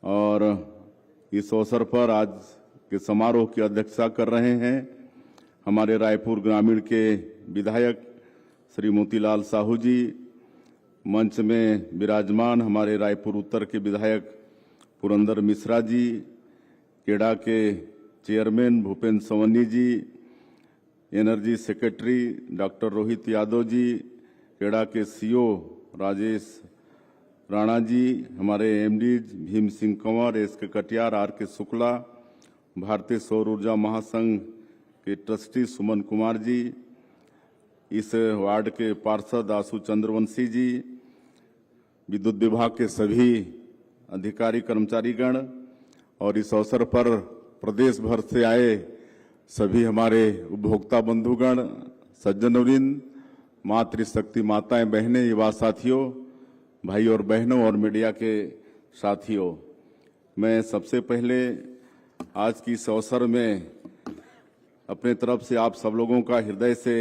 और इस अवसर पर आज के समारोह की अध्यक्षता कर रहे हैं हमारे रायपुर ग्रामीण के विधायक श्री मोतीलाल साहू जी। मंच में विराजमान हमारे रायपुर उत्तर के विधायक पुरंदर मिश्रा जी, केड़ा के chairman Bhupendra Savanni ji, energy secretary doctor Rohit Yadav ji, केड़ा के सीओ राजेश राणा जी, हमारे MD Bhim Singh Kanwar, S K Katiyar, are के शुक्ला, भारतीय सौर ऊर्जा महासंघ के ट्रस्टी सुमन कुमार जी, इस वार्ड के पार्षद आशु चंद्रवंशी जी, विद्युत विभाग के सभी अधिकारी कर्मचारीगण और इस अवसर पर प्रदेश भर से आए सभी हमारे उपभोक्ता बंधुगण, सज्जनवृंद, मातृशक्ति माताएं, बहनें, युवा साथियों, भाई और बहनों और मीडिया के साथियों, मैं सबसे पहले आज की इस अवसर में अपने तरफ से आप सब लोगों का हृदय से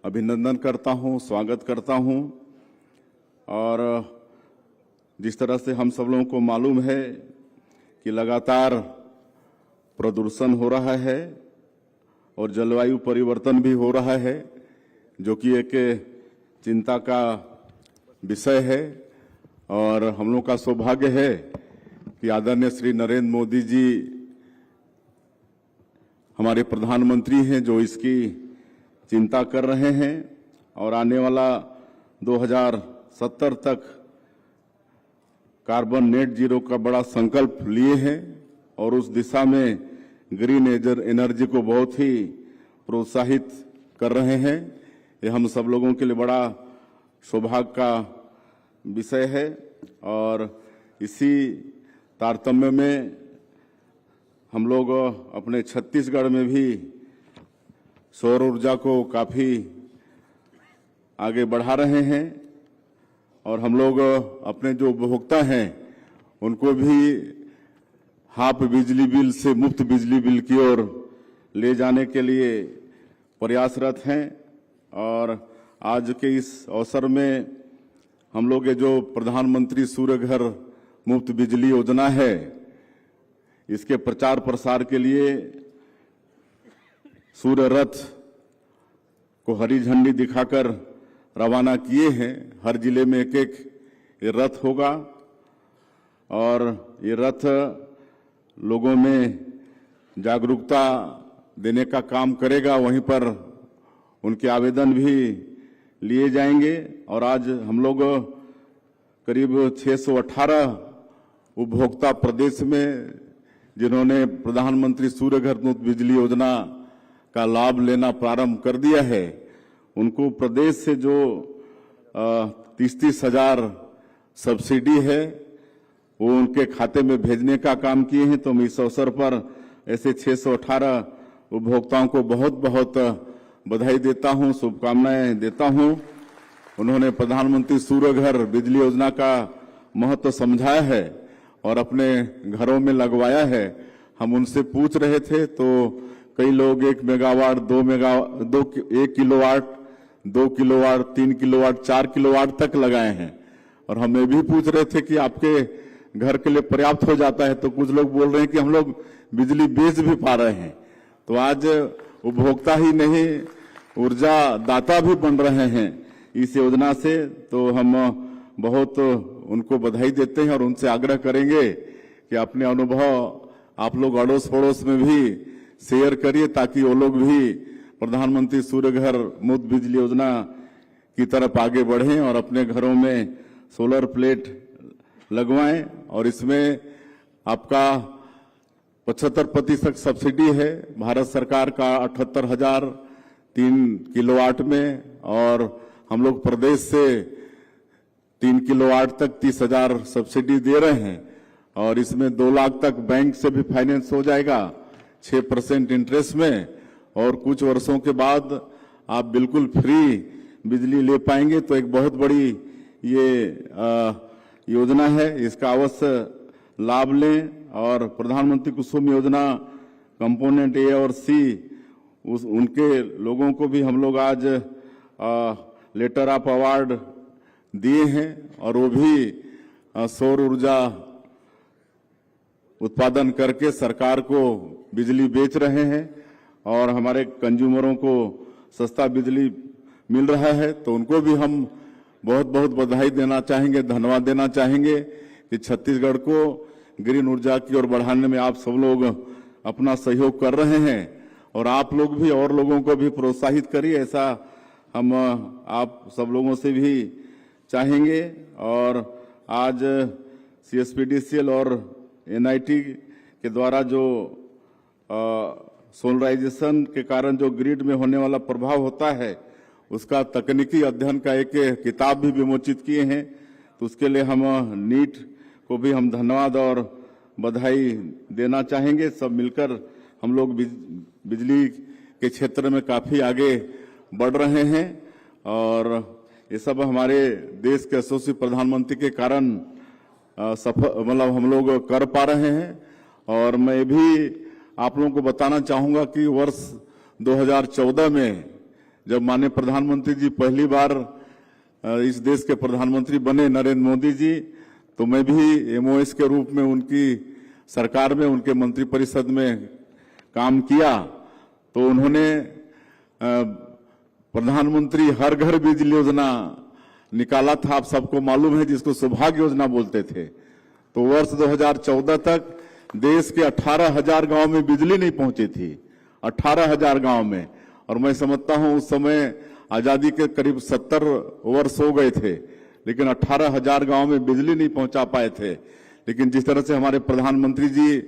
अभिनंदन करता हूं, स्वागत करता हूं। और जिस तरह से हम सब लोगों को मालूम है कि लगातार प्रदूषण हो रहा है और जलवायु परिवर्तन भी हो रहा है, जो कि एक चिंता का विषय है। और हम लोग का सौभाग्य है कि आदरणीय श्री नरेंद्र मोदी जी हमारे प्रधानमंत्री हैं जो इसकी चिंता कर रहे हैं और आने वाला 2070 तक कार्बन नेट जीरो का बड़ा संकल्प लिए हैं और उस दिशा में ग्रीन एनर्जी को बहुत ही प्रोत्साहित कर रहे हैं। ये हम सब लोगों के लिए बड़ा सौभाग्य का विषय है। और इसी तारतम्य में हम लोग अपने छत्तीसगढ़ में भी सौर ऊर्जा को काफी आगे बढ़ा रहे हैं और हम लोग अपने जो उपभोक्ता हैं उनको भी हाफ बिजली बिल से मुफ्त बिजली बिल की ओर ले जाने के लिए प्रयासरत हैं। और आज के इस अवसर में हम लोग ये जो प्रधानमंत्री सूर्य घर मुफ्त बिजली योजना है, इसके प्रचार प्रसार के लिए सूर्य रथ को हरी झंडी दिखाकर रवाना किए हैं। हर जिले में एक एक ये रथ होगा और ये रथ लोगों में जागरूकता देने का काम करेगा। वहीं पर उनके आवेदन भी लिए जाएंगे और आज हम लोग करीब 618 उपभोक्ता प्रदेश में जिन्होंने प्रधानमंत्री सूर्य घर मुफ्त बिजली योजना का लाभ लेना प्रारंभ कर दिया है, उनको प्रदेश से जो 30-30 हजार सब्सिडी है वो उनके खाते में भेजने का काम किए हैं। तो मैं इस अवसर पर ऐसे 618 उपभोक्ताओं को बहुत बहुत बधाई देता हूं, शुभकामनाएं देता हूं। उन्होंने प्रधानमंत्री सूर्य घर बिजली योजना का महत्व समझाया है और अपने घरों में लगवाया है। हम उनसे पूछ रहे थे तो कई लोग 1 megawatt, 1 kilowatt, 2 kilowatt, 3 kilowatt, 4 kilowatt तक लगाए हैं। और हम ये भी पूछ रहे थे कि आपके घर के लिए पर्याप्त हो जाता है, तो कुछ लोग बोल रहे हैं कि हम लोग बिजली बेच भी पा रहे हैं। तो आज उपभोक्ता ही नहीं, ऊर्जा दाता भी बन रहे हैं इस योजना से, तो हम बहुत उनको बधाई देते हैं और उनसे आग्रह करेंगे कि अपने अनुभव आप लोग अड़ोस पड़ोस में भी शेयर करिए, ताकि वो लोग भी प्रधानमंत्री सूर्य घर मुफ्त बिजली योजना की तरफ आगे बढ़ें और अपने घरों में सोलर प्लेट लगवाएं। और इसमें आपका 75% सब्सिडी है भारत सरकार का 78,003 किलोवाट में, और हम लोग प्रदेश से 3 किलोवाट तक 30,000 सब्सिडी दे रहे हैं, और इसमें 2 लाख तक बैंक से भी फाइनेंस हो जाएगा 6% इंटरेस्ट में, और कुछ वर्षों के बाद आप बिल्कुल फ्री बिजली ले पाएंगे। तो एक बहुत बड़ी ये योजना है, इसका अवश्य लाभ लें। और प्रधानमंत्री कुसुम योजना कंपोनेंट ए और सी उनके लोगों को भी हम लोग आज लेटर ऑफ अवार्ड दिए हैं, और वो भी सौर ऊर्जा उत्पादन करके सरकार को बिजली बेच रहे हैं और हमारे कंज्यूमरों को सस्ता बिजली मिल रहा है। तो उनको भी हम बहुत बहुत बधाई देना चाहेंगे, धन्यवाद देना चाहेंगे कि छत्तीसगढ़ को ग्रीन ऊर्जा की ओर बढ़ाने में आप सब लोग अपना सहयोग कर रहे हैं, और आप लोग भी और लोगों को भी प्रोत्साहित करिए, ऐसा हम आप सब लोगों से भी चाहेंगे। और आज CSPDCL और NIT के द्वारा जो सोलराइजेशन के कारण जो ग्रिड में होने वाला प्रभाव होता है, उसका तकनीकी अध्ययन का एक किताब भी विमोचित किए हैं। तो उसके लिए हम नीट को भी हम धन्यवाद और बधाई देना चाहेंगे। सब मिलकर हम लोग बिजली के क्षेत्र में काफी आगे बढ़ रहे हैं, और ये सब हमारे देश के यशस्वी प्रधानमंत्री के कारण मतलब हम लोग कर पा रहे हैं। और मैं भी आप लोगों को बताना चाहूंगा कि वर्ष 2014 में जब माननीय प्रधानमंत्री जी पहली बार इस देश के प्रधानमंत्री बने, नरेंद्र मोदी जी, तो मैं भी MOS के रूप में उनकी सरकार में उनके मंत्रिपरिषद में काम किया। तो उन्होंने प्रधानमंत्री हर घर बिजली योजना निकाला था, आप सबको मालूम है, जिसको सौभाग्य योजना बोलते थे। तो वर्ष 2014 तक देश के 18,000 गांव में बिजली नहीं पहुंची थी, 18,000 गांव में। और मैं समझता हूं उस समय आजादी के करीब 70 वर्ष हो गए थे, लेकिन 18,000 गांव में बिजली नहीं पहुंचा पाए थे। लेकिन जिस तरह से हमारे प्रधानमंत्री जी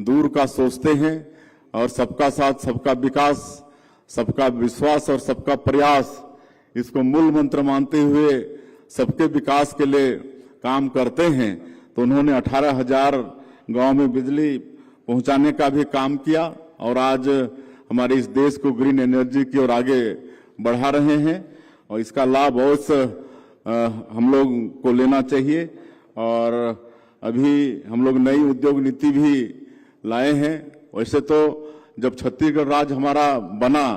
दूर का सोचते हैं और सबका साथ सबका विकास, सबका विश्वास और सबका प्रयास, इसको मूल मंत्र मानते हुए सबके विकास के लिए काम करते हैं, तो उन्होंने 18,000 गांव में बिजली पहुंचाने का भी काम किया। और आज हमारे इस देश को ग्रीन एनर्जी की ओर आगे बढ़ा रहे हैं, और इसका लाभ अवश्य हम लोग को लेना चाहिए। और अभी हम लोग नई उद्योग नीति भी लाए हैं। वैसे तो जब छत्तीसगढ़ राज्य हमारा बना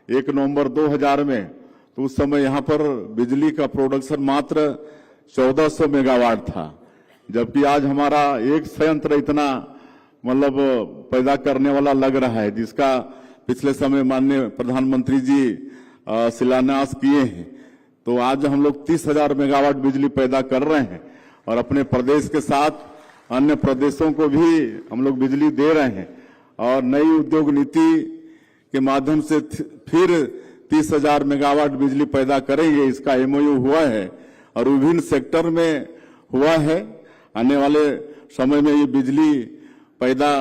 1 नवंबर 2000 में, तो उस समय यहाँ पर बिजली का प्रोडक्शन मात्र 1400 मेगावाट था, जबकि आज हमारा एक संयंत्र इतना मतलब पैदा करने वाला लग रहा है, जिसका पिछले समय माननीय प्रधानमंत्री जी शिलान्यास किए हैं। तो आज हम लोग 30,000 मेगावाट बिजली पैदा कर रहे हैं, और अपने प्रदेश के साथ अन्य प्रदेशों को भी हम लोग बिजली दे रहे हैं। और नई उद्योग नीति के माध्यम से फिर 30,000 मेगावाट बिजली पैदा करेंगे, इसका MOU हुआ है और विभिन्न सेक्टर में हुआ है। आने वाले समय में ये बिजली पैदा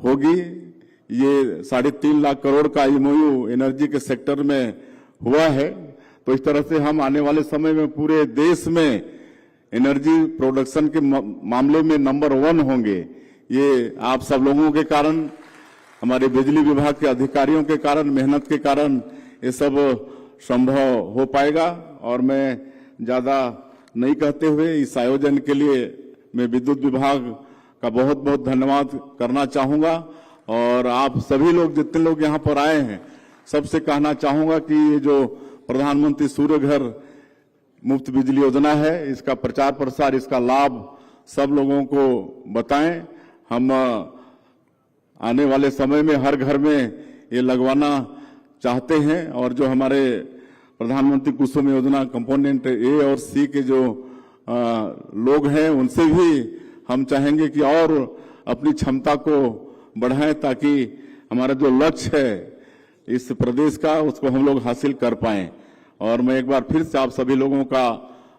होगी। ये 3.5 लाख करोड़ का MOU एनर्जी के सेक्टर में हुआ है। तो इस तरह से हम आने वाले समय में पूरे देश में एनर्जी प्रोडक्शन के मामले में नंबर 1 होंगे। ये आप सब लोगों के कारण, हमारे बिजली विभाग के अधिकारियों के कारण, मेहनत के कारण ये सब संभव हो पाएगा। और मैं ज्यादा नहीं कहते हुए इस आयोजन के लिए मैं विद्युत विभाग का बहुत बहुत धन्यवाद करना चाहूंगा। और आप सभी लोग, जितने लोग यहाँ पर आए हैं, सबसे कहना चाहूंगा कि ये जो प्रधानमंत्री सूर्य घर मुफ्त बिजली योजना है, इसका प्रचार प्रसार, इसका लाभ सब लोगों को बताएं। हम आने वाले समय में हर घर में ये लगवाना चाहते हैं और जो हमारे प्रधानमंत्री कुसुम योजना कंपोनेंट ए और सी के जो लोग हैं उनसे भी हम चाहेंगे कि और अपनी क्षमता को बढ़ाएं ताकि हमारा जो लक्ष्य है इस प्रदेश का उसको हम लोग हासिल कर पाएं। और मैं एक बार फिर से आप सभी लोगों का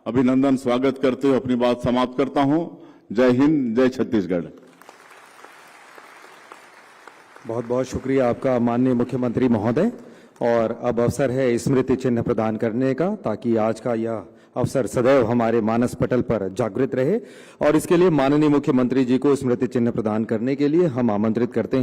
अभिनंदन स्वागत करते हुए अपनी बात समाप्त करता हूं। जय हिंद, जय छत्तीसगढ़। बहुत बहुत शुक्रिया आपका माननीय मुख्यमंत्री महोदय। और अब अवसर है स्मृति चिन्ह प्रदान करने का, ताकि आज का यह अवसर सदैव हमारे मानस पटल पर जागृत रहे। और इसके लिए माननीय मुख्यमंत्री जी को स्मृति चिन्ह प्रदान करने के लिए हम आमंत्रित करते हैं।